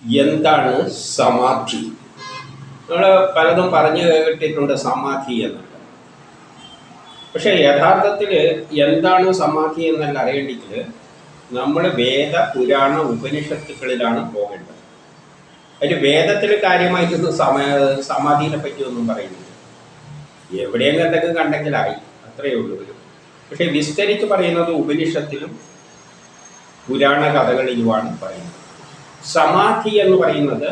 എന്താണ് സമാധി? നമ്മൾ പലതും പറഞ്ഞു കേട്ടിട്ടുണ്ട് സമാധി എന്നുള്ളത്. പക്ഷേ യഥാർത്ഥത്തിൽ എന്താണ് സമാധി എന്നല്ല അറിയേണ്ടെങ്കിൽ നമ്മൾ വേദ പുരാണ ഉപനിഷത്തുക്കളിലാണ് പോകേണ്ടത്. അതിൽ വേദത്തിൽ കാര്യമായിട്ടൊന്നും സമാധിയെ പറ്റിയൊന്നും പറയുന്നില്ല. എവിടെയെങ്കിലും എന്തൊക്കെ കണ്ടെങ്കിലായി, അത്രയേ ഉള്ളൂ. പക്ഷേ വിസ്തരിച്ച് പറയുന്നത് ഉപനിഷത്തിലും പുരാണ കഥകളിലുമാണ് പറയുന്നത്. സമാധി എന്ന് പറയുന്നത്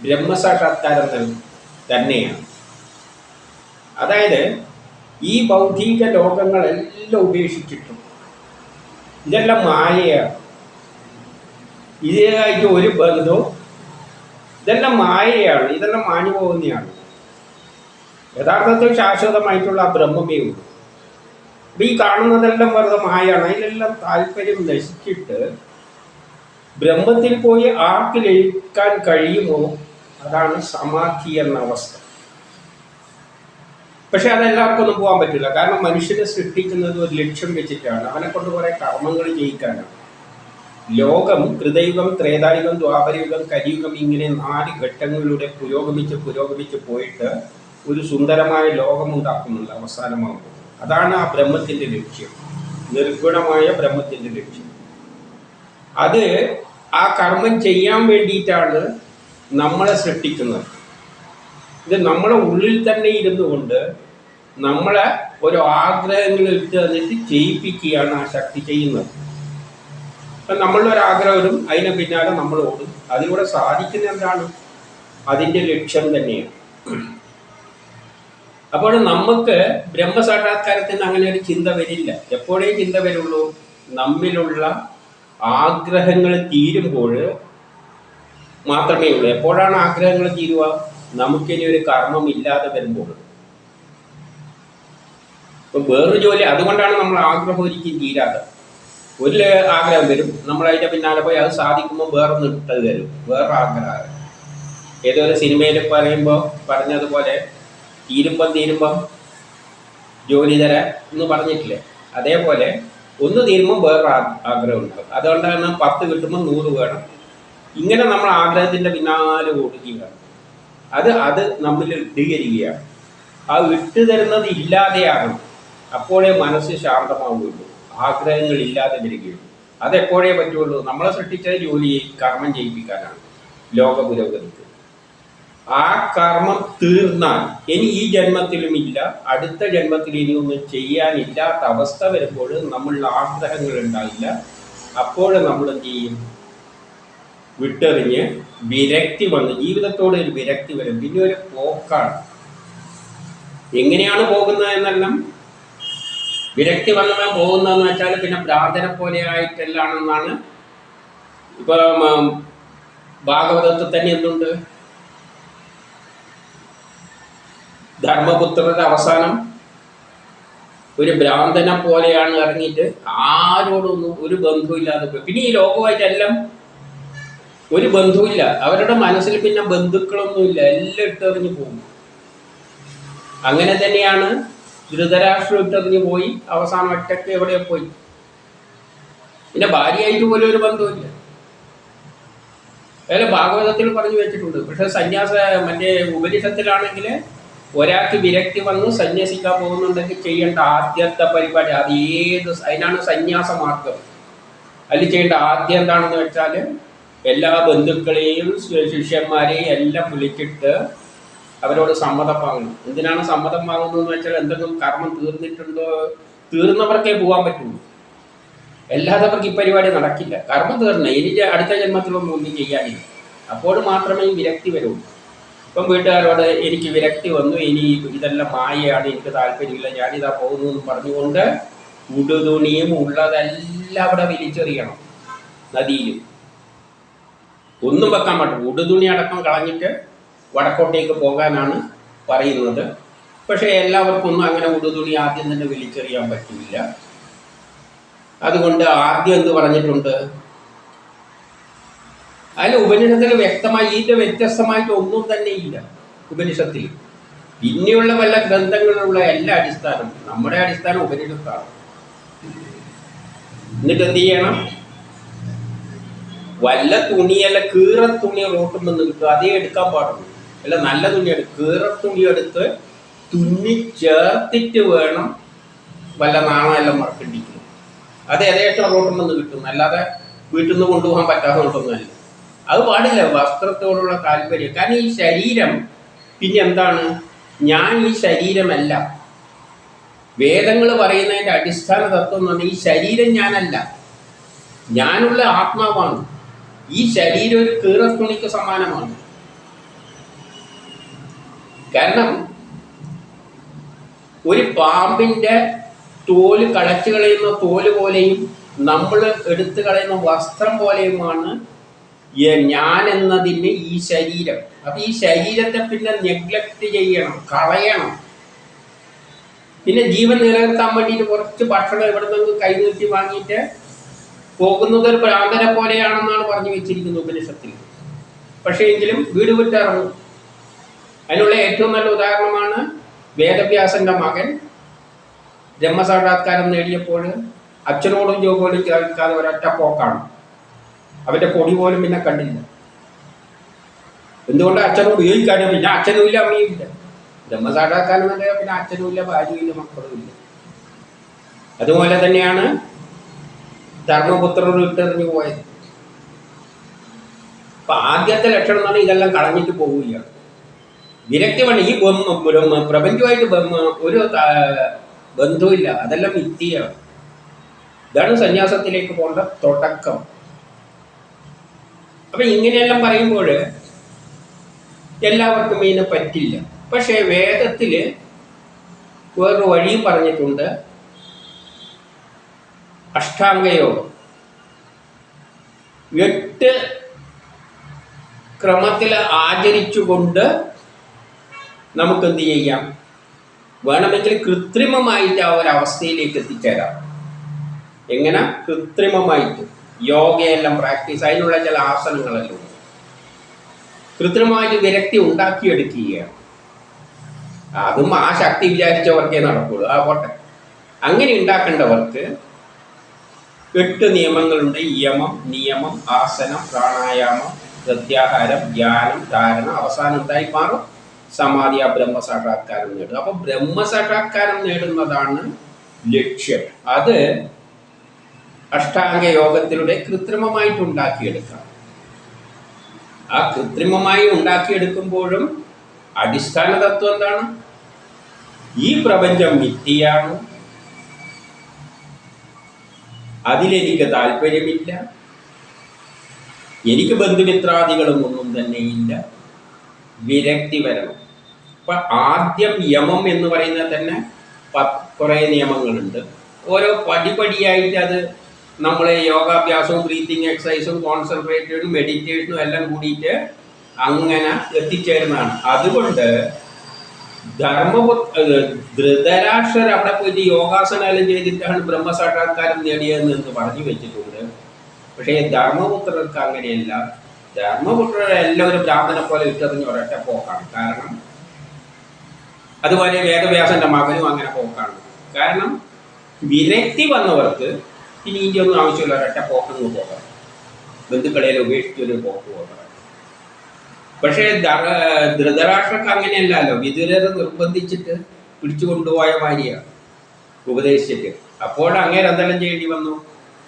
ബ്രഹ്മസാക്ഷാത്കാരം തന്നെയാണ്. അതായത് ഈ ഭൗതിക ലോകങ്ങളെല്ലാം ഉപേക്ഷിച്ചിട്ടും ഇതെല്ലാം മായയാണ്, ഇതായിട്ട് ഒരു ബന്ധവും, ഇതെല്ലാം മായയാണ്, ഇതെല്ലാം മാഞ്ഞു പോകുന്നതാണ്. യഥാർത്ഥത്തിൽ ശാശ്വതമായിട്ടുള്ള ആ ബ്രഹ്മമേ ഉള്ളൂ. അപ്പം ഈ കാണുന്നതെല്ലാം വെറുതെ മായാണ്. അതിലെല്ലാം താല്പര്യം നശിച്ചിട്ട് ബ്രഹ്മത്തിൽ പോയി ആർക്ക് ലയിക്കാൻ കഴിയുമോ അതാണ് സമാധി എന്ന അവസ്ഥ. പക്ഷെ അതെല്ലാവർക്കും ഒന്നും പോകാൻ പറ്റില്ല. കാരണം മനുഷ്യനെ സൃഷ്ടിക്കുന്നത് ഒരു ലക്ഷ്യം വെച്ചിട്ടാണ്. അവനെ കൊണ്ട് കുറേ കർമ്മങ്ങൾ ചെയ്യിക്കാനാണ്. ലോകം കൃതയുഗം, ത്രേതായുഗം, ദ്വാപരയുഗം, കലിയുഗം, ഇങ്ങനെ 4 ഘട്ടങ്ങളിലൂടെ പുരോഗമിച്ച് പോയിട്ട് ഒരു സുന്ദരമായ ലോകം ഉണ്ടാക്കുന്നുണ്ട് അവസാനമാകുമ്പോൾ. അതാണ് ആ ബ്രഹ്മത്തിൻ്റെ ലക്ഷ്യം, നിർഗുണമായ ബ്രഹ്മത്തിൻ്റെ ലക്ഷ്യം. അത് ആ കർമ്മം ചെയ്യാൻ വേണ്ടിയിട്ടാണ് നമ്മളെ സൃഷ്ടിക്കുന്നത്. ഇത് നമ്മളെ ഉള്ളിൽ തന്നെ ഇരുന്നു കൊണ്ട് നമ്മളെ ഓരോ ആഗ്രഹങ്ങൾ ഇട്ട് തന്നിട്ട് ചെയ്യിപ്പിക്കുകയാണ് ആ ശക്തി ചെയ്യുന്നത്. അപ്പം നമ്മളൊരാഗ്രഹം വരും, അതിന് പിന്നാലെ നമ്മൾ ഓടും. അതിലൂടെ സാധിക്കുന്ന എന്താണ്? അതിൻ്റെ ലക്ഷ്യം തന്നെയാണ്. അപ്പോൾ നമുക്ക് ബ്രഹ്മസാക്ഷാത്കാരത്തിന് അങ്ങനെ ഒരു ചിന്ത വരില്ല. എപ്പോഴേ ചിന്ത വരുള്ളൂ? നമ്മിലുള്ള ആഗ്രഹങ്ങൾ തീരുമ്പോൾ മാത്രമേ ഉള്ളൂ. എപ്പോഴാണ് ആഗ്രഹങ്ങൾ തീരുക? നമുക്കിനി ഒരു കർമ്മം ഇല്ലാതെ വരുമ്പോൾ. ഇപ്പം വേറൊരു ജോലി, അതുകൊണ്ടാണ് നമ്മൾ ആഗ്രഹം ഒരിക്കലും തീരാതെ. ഒരു ആഗ്രഹം വരും, നമ്മൾ അതിൻ്റെ പിന്നാലെ പോയി അത് സാധിക്കുമ്പോൾ വേറൊന്ന് ഇട്ടത് വരും, വേറെ ആഗ്രഹം. ഏതൊരു സിനിമയിൽ പറഞ്ഞതുപോലെ തീരുമ്പം ജോലി തരാൻ എന്ന് പറഞ്ഞിട്ടില്ലേ? അതേപോലെ ഒന്ന് തീരുമ്പോൾ വേറൊരു ആഗ്രഹം ഉണ്ടാകും. അതുകൊണ്ടാണ് 10 കിട്ടുമ്പോൾ 100 വേണം. ഇങ്ങനെ നമ്മൾ ആഗ്രഹത്തിൻ്റെ പിന്നാലെ ഓടുകയാണ്. അത് നമ്മിൽ ഇട്ടുകയാണ്. ആ ഇട്ട് തരുന്നത് ഇല്ലാതെയാകണം. അപ്പോഴേ മനസ്സ് ശാന്തമാവുകയുള്ളൂ, ആഗ്രഹങ്ങൾ ഇല്ലാതെ വരികയുള്ളൂ. അതെപ്പോഴേ പറ്റുള്ളൂ? നമ്മളെ സൃഷ്ടിച്ച ജോലി കർമ്മം ചെയ്യിപ്പിക്കാനാണ്, ലോക പുരോഗതിക്ക്. ആ കർമ്മം തീർന്നാൽ ഇനി ഈ ജന്മത്തിലും ഇല്ല, അടുത്ത ജന്മത്തിൽ ഇനി ഒന്നും ചെയ്യാനില്ലാത്ത അവസ്ഥ വരുമ്പോൾ നമ്മളുടെ ആഗ്രഹങ്ങൾ ഉണ്ടാവില്ല. അപ്പോൾ നമ്മൾ എന്ത് ചെയ്യും? വിട്ടെറിഞ്ഞ് വിരക്തി വന്ന് ജീവിതത്തോട് ഒരു വിരക്തി വരും. പിന്നെ ഒരു പോക്കാണ്. എങ്ങനെയാണ് പോകുന്നത് എന്നെല്ലാം വിരക്തി വന്നവൻ പോകുന്നതെന്ന് വെച്ചാൽ പിന്നെ ഭ്രാന്തനെ പോലെ ആയിട്ടെല്ലാണെന്നാണ്. ഇപ്പം ഭാഗവതത്തിൽ തന്നെ എന്തുണ്ട്? ധർമ്മപുത്രരുടെ അവസാനം ഒരു ഭ്രാന്തനെ പോലെയാണ് ഇറങ്ങിയിട്ട് ആരോടൊന്നും ഒരു ബന്ധുവില്ലാതെ പോയി. പിന്നെ ഈ ലോകമായിട്ടെല്ലാം ഒരു ബന്ധുവില്ല. അവരുടെ മനസ്സിൽ പിന്നെ ബന്ധുക്കളൊന്നുമില്ല, എല്ലാം ഇട്ടെറിഞ്ഞ് പോകും. അങ്ങനെ തന്നെയാണ് ധൃതരാഷ്ട്രം ഇട്ടെറിഞ്ഞ് പോയി. അവസാനം ഒറ്റയ്ക്ക് എവിടെ പോയി. പിന്നെ ഭാര്യയായിട്ട് പോലും ഒരു ബന്ധമില്ല. അതിൽ ഭാഗവതത്തിൽ പറഞ്ഞു വെച്ചിട്ടുണ്ട്. പക്ഷെ മറ്റേ ഉപനിഷത്തിലാണെങ്കിൽ ഒരാൾക്ക് വിരക്തി വന്ന് സന്യസിക്കാൻ പോകുന്നുണ്ടെങ്കിൽ ചെയ്യേണ്ട ആദ്യത്തെ പരിപാടി അതിനാണ് സന്യാസ മാർഗം. അതിൽ ചെയ്യേണ്ട ആദ്യം എന്താണെന്ന് വെച്ചാൽ എല്ലാ ബന്ധുക്കളെയും ശിഷ്യന്മാരെയും എല്ലാം വിളിച്ചിട്ട് അവരോട് സമ്മതം വാങ്ങണം. എന്തിനാണ് സമ്മതം വാങ്ങുന്നതെന്ന് വെച്ചാൽ എന്തെങ്കിലും കർമ്മം തീർന്നിട്ടുണ്ടോ, തീർന്നവർക്കേ പോകാൻ പറ്റുള്ളൂ. അല്ലാത്തവർക്ക് ഈ പരിപാടി നടക്കില്ല. കർമ്മം തീർന്നേ, എനിക്ക് അടുത്ത ജന്മത്തിലൊന്നും ഒന്നും ചെയ്യാനില്ല. അപ്പോൾ മാത്രമേ ഈ വിരക്തി വരുള്ളൂ. ഇപ്പം വീട്ടുകാരോട് എനിക്ക് വിരക്തി വന്നു, ഇനി ഇതെല്ലാം മായയാണ്, എനിക്ക് താല്പര്യമില്ല, ഞാനിതാ പോകുന്നു എന്ന് പറഞ്ഞുകൊണ്ട് ഉടുതുണിയും ഉള്ളതെല്ലാം അവിടെ വലിച്ചെറിയണം. നദിയിലും ഒന്നും വെക്കാൻ പറ്റും. ഉടുതുണി അടക്കം കളഞ്ഞിട്ട് വടക്കോട്ടേക്ക് പോകാനാണ് പറയുന്നത്. പക്ഷേ എല്ലാവർക്കും ഒന്നും അങ്ങനെ ഉടുതുണി ആദ്യം തന്നെ വലിച്ചെറിയാൻ പറ്റില്ല. അതുകൊണ്ട് ആദ്യം എന്ത് പറഞ്ഞിട്ടുണ്ട്? അതിൽ ഉപനിഷത്തിൽ വ്യക്തമായി ഇതിൻ്റെ വ്യത്യസ്തമായിട്ട് ഒന്നും തന്നെ ഇല്ല ഉപനിഷത്തിൽ. പിന്നെയുള്ള വല്ല ഗ്രന്ഥങ്ങളിലുള്ള എല്ലാ അടിസ്ഥാനം, നമ്മുടെ അടിസ്ഥാനം ഉപനിഷത്താണ്. എന്നിട്ട് എന്ത് ചെയ്യണം? വല്ല തുണിയല്ല കീറത്തുണി റോട്ടുമെന്ന് കിട്ടും, അതേ എടുക്കാൻ പാടുള്ളൂ. അല്ല നല്ല തുണി എടുക്കും, കീറത്തുണി എടുത്ത് തുന്നി ചേർത്തിട്ട് വേണം വല്ല നാണമെല്ലാം മറക്കണ്ടിരിക്കും. അത് യഥേഷ്ടം റോട്ടുമെന്ന് കിട്ടും, അല്ലാതെ വീട്ടിൽ നിന്ന് കൊണ്ടുപോകാൻ പറ്റാത്തതൊന്നുമല്ല. അത് പാടില്ല. വസ്ത്രത്തോടുള്ള താല്പര്യം. കാരണം ഈ ശരീരം പിന്നെ എന്താണ്? ഞാൻ ഈ ശരീരമല്ല. വേദങ്ങൾ പറയുന്നതിൻ്റെ അടിസ്ഥാന തത്വം എന്ന് പറഞ്ഞാൽ ഈ ശരീരം ഞാനല്ല, ഞാനുള്ള ആത്മാവാണ്. ഈ ശരീരം ഒരു കീറത്തുണിക്ക് സമാനമാണ്. കാരണം ഒരു പാമ്പിൻ്റെ തോല് കളച്ചു കളയുന്ന തോല് പോലെയും നമ്മൾ എടുത്തു കളയുന്ന വസ്ത്രം പോലെയുമാണ് ഞാൻ എന്നതിന് ഈ ശരീരം. അപ്പൊ ഈ ശരീരത്തെ പിന്നെ നെഗ്ലക്റ്റ് ചെയ്യണം, കളയണം. പിന്നെ ജീവൻ നിലനിർത്താൻ വേണ്ടിയിട്ട് കുറച്ച് ഭക്ഷണം എവിടെ നിന്ന് കൈനീട്ടി വാങ്ങിയിട്ട് പോകുന്നത് ഒരു ഭ്രാന്തനെ പോലെയാണെന്നാണ് പറഞ്ഞു വെച്ചിരിക്കുന്നത് ഉപനിഷത്തിൽ. പക്ഷേ എങ്കിലും വീട് വിട്ടിറങ്ങും. അതിനുള്ള ഏറ്റവും നല്ല ഉദാഹരണമാണ് വേദവ്യാസന്റെ മകൻ ബ്രഹ്മസാക്ഷാത്കാരം നേടിയപ്പോൾ അച്ഛനോടും ജോബോടും ചേർക്കാതെ ഒരൊറ്റ പോക്കാണ്. അവന്റെ പൊടി പോലും പിന്നെ കണ്ടില്ല. എന്തുകൊണ്ട്? അച്ഛനോട് ഉപയോഗിക്കാനും. പിന്നെ അച്ഛനും ഇല്ല, അമ്മയും ഇല്ല. ബ്രഹ്മസാക്ഷാത്കാരം നേടിയ പിന്നെ അച്ഛനും ഇല്ല, ഭാര്യയും ഇല്ല, മക്കളും ഇല്ല. അതുപോലെ തന്നെയാണ് ധർമ്മപുത്രർ ഇട്ടെറിഞ്ഞു പോയത്. അപ്പൊ ആദ്യത്തെ ലക്ഷണം എന്ന് പറഞ്ഞാൽ ഇതെല്ലാം കളഞ്ഞിട്ട് പോവുകയാണ്. വിരക്തി വേണം. ഈ പ്രപഞ്ചമായിട്ട് ഒരു ബന്ധവുമില്ല, അതെല്ലാം മിഥ്യയാണ്. ഇതാണ് സന്യാസത്തിലേക്ക് പോകേണ്ട തുടക്കം. അപ്പൊ ഇങ്ങനെയെല്ലാം പറയുമ്പോൾ എല്ലാവർക്കും ഇതിനെ പറ്റില്ല. പക്ഷേ വേദത്തില് വേറൊരു വഴിയും പറഞ്ഞിട്ടുണ്ട്. അഷ്ടാംഗയോഗം 8 ക്രമത്തിൽ ആചരിച്ചുകൊണ്ട് നമുക്കെന്ത് ചെയ്യാം? വേണമെങ്കിൽ കൃത്രിമമായിട്ട് ആ ഒരവസ്ഥയിലേക്ക് എത്തിച്ചേരാം. എങ്ങനെ? കൃത്രിമമായിട്ട് യോഗയെല്ലാം പ്രാക്ടീസ്, അതിനുള്ള ചില ആസനങ്ങളെല്ലാം ഉണ്ട്. കൃത്രിമമായിട്ട് വിരക്തി ഉണ്ടാക്കിയെടുക്കുകയാണ്. അതും ആ ശക്തി വിചാരിച്ചവർക്കേ നടക്കുള്ളൂ. ആ പോട്ടെ. അങ്ങനെ ഉണ്ടാക്കേണ്ടവർക്ക് 8 നിയമങ്ങളുണ്ട്. യമം, നിയമം, ആസനം, പ്രാണായാമം, പ്രത്യാഹാരം, ധ്യാനം, ധാരണ, അവസാനം എന്തായി മാറും? സമാധി. ആ ബ്രഹ്മസാക്ഷാത്കാരം നേടും. അപ്പൊ ബ്രഹ്മസാക്ഷാത്കാരം നേടുന്നതാണ് ലക്ഷ്യം. അത് അഷ്ടാംഗ യോഗത്തിലൂടെ കൃത്രിമമായിട്ട് ഉണ്ടാക്കിയെടുക്കാം. ആ കൃത്രിമമായി ഉണ്ടാക്കിയെടുക്കുമ്പോഴും അടിസ്ഥാന തത്വം എന്താണ്? ഈ പ്രപഞ്ചം മിഥ്യയാണ്, അതിലെനിക്ക് താല്പര്യമില്ല, എനിക്ക് ബന്ധുമിത്രാദികളും ഒന്നും തന്നെ ഇല്ല. വിരക്തി വരണം. അപ്പൊ ആദ്യം യമം എന്ന് പറയുന്നത് തന്നെ കുറേ നിയമങ്ങളുണ്ട്. ഓരോ പടിപടിയായിട്ട് അത് നമ്മളെ യോഗാഭ്യാസവും ബ്രീത്തിങ് എക്സസൈസും കോൺസെൻട്രേറ്റഡും മെഡിറ്റേഷനും എല്ലാം കൂടിയിട്ട് അങ്ങനെ എത്തിച്ചേരുന്നതാണ്. അതുകൊണ്ട് ധൃതരാഷ്ട്രർ അവിടെ പോയിട്ട് യോഗാസനം ചെയ്തിട്ടാണ് ബ്രഹ്മസാക്ഷാത്കാരം നേടിയതെന്ന് പറഞ്ഞു വെച്ചിട്ടുണ്ട്. പക്ഷേ ധർമ്മപുത്രർക്ക് അങ്ങനെയല്ല. ധർമ്മപുത്രരെ എല്ലാവരും ബ്രാഹ്മണനെ പോലെ ഇട്ടെറിഞ്ഞ് ഒരൊറ്റ പോക്കാണ്. കാരണം അതുപോലെ വേദവ്യാസന്റെ മകനും അങ്ങനെ പോക്കാണ്. കാരണം വിരക്തി വന്നവർക്ക് ഇനി ഇതിൻ്റെ ഒന്നും ആവശ്യമില്ല, ഒരൊറ്റ പോക്കങ്ങ് പോകാം, ബന്ധുക്കളെ ഉപേക്ഷിച്ചൊരു പോക്ക് പോകാം. പക്ഷേ ധൃതരാഷ്ട്രക്ക് അങ്ങനെയല്ലല്ലോ. വിതുരർ നിർബന്ധിച്ചിട്ട് പിടിച്ചു കൊണ്ടുപോയ മാതിരിയാണ് ഉപദേശിച്ചിട്ട്. അപ്പോൾ അങ്ങനെ എന്തെല്ലാം ചെയ്യേണ്ടി വന്നു?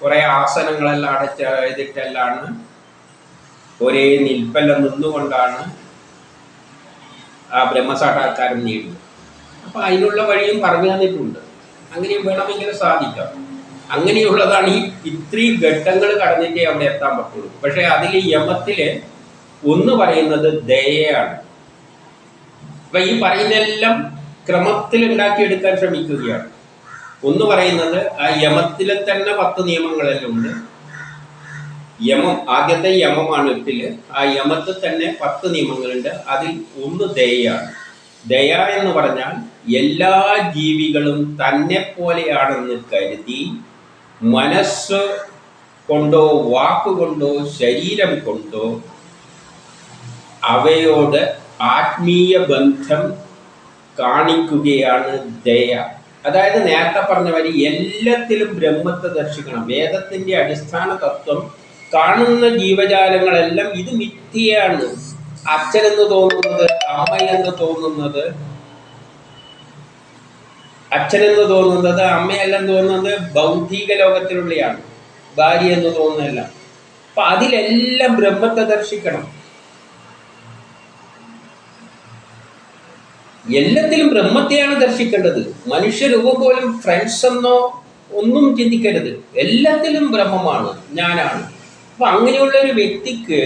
കുറേ ആസനങ്ങളെല്ലാം ചെയ്തിട്ടെല്ലാണ്, ഒരേ നിൽപ്പെല്ലാം നിന്നുകൊണ്ടാണ് ആ ബ്രഹ്മസാക്ഷാത്കാരം നേടിയത്. അപ്പം അതിനുള്ള വഴിയും പറഞ്ഞു തന്നിട്ടുണ്ട്. അങ്ങനെയും വേണമെങ്കിൽ സാധിക്കാം. അങ്ങനെയുള്ളതാണ് ഈ ഇത്രയും ഘട്ടങ്ങൾ കടന്നിട്ടേ അവിടെ എത്താൻ പറ്റുള്ളൂ. പക്ഷേ അതിൽ യമത്തിൽ ഒന്ന് പറയുന്നത് ദയയാണ്. അപ്പൊ ഈ പറയുന്നതെല്ലാം ക്രമത്തിൽ ഉണ്ടാക്കിയെടുക്കാൻ ശ്രമിക്കുകയാണ്. ഒന്ന് പറയുന്നത് ആ യമത്തിൽ തന്നെ 10 നിയമങ്ങളെല്ലാം ഉണ്ട്. യമം, ആദ്യത്തെ യമമാണ് 8. ആ യമത്തിൽ തന്നെ 10 നിയമങ്ങളുണ്ട്. അതിൽ ഒന്ന് ദയയാണ്. ദയ എന്ന് പറഞ്ഞാൽ എല്ലാ ജീവികളും തന്നെ പോലെയാണെന്ന് കരുതി മനസ്സ് കൊണ്ടോ വാക്കുകൊണ്ടോ ശരീരം കൊണ്ടോ അവയോട് ആത്മീയ ബന്ധം കാണിക്കുകയാണ് ദയ. അതായത് നേരത്തെ പറഞ്ഞ വരി എല്ലാത്തിലും ബ്രഹ്മത്തെ ദർശിക്കണം. വേദത്തിൻ്റെ അടിസ്ഥാന തത്വം കാണുന്ന ജീവജാലങ്ങളെല്ലാം ഇത് മിഥ്യയാണ്. അച്ഛനെന്ന് തോന്നുന്നത്, അമ്മയെന്ന് തോന്നുന്നത്, അച്ഛനെന്ന് തോന്നുന്നത്, അമ്മയെല്ലാം തോന്നുന്നത് ഭൗതിക ലോകത്തിലുള്ളയാണ്. ഭാര്യ എന്ന് തോന്നുന്നതല്ല. അപ്പൊ അതിലെല്ലാം ബ്രഹ്മത്തെ ദർശിക്കണം. എല്ലാത്തിലും ബ്രഹ്മത്തെയാണ് ദർശിക്കേണ്ടത്. മനുഷ്യരൂപം പോലും ഫ്രണ്ട്സ് എന്നോ ഒന്നും ചിന്തിക്കരുത്. എല്ലാത്തിലും ബ്രഹ്മമാണ്, ഞാനാണ്. അപ്പൊ അങ്ങനെയുള്ള ഒരു വ്യക്തിക്ക്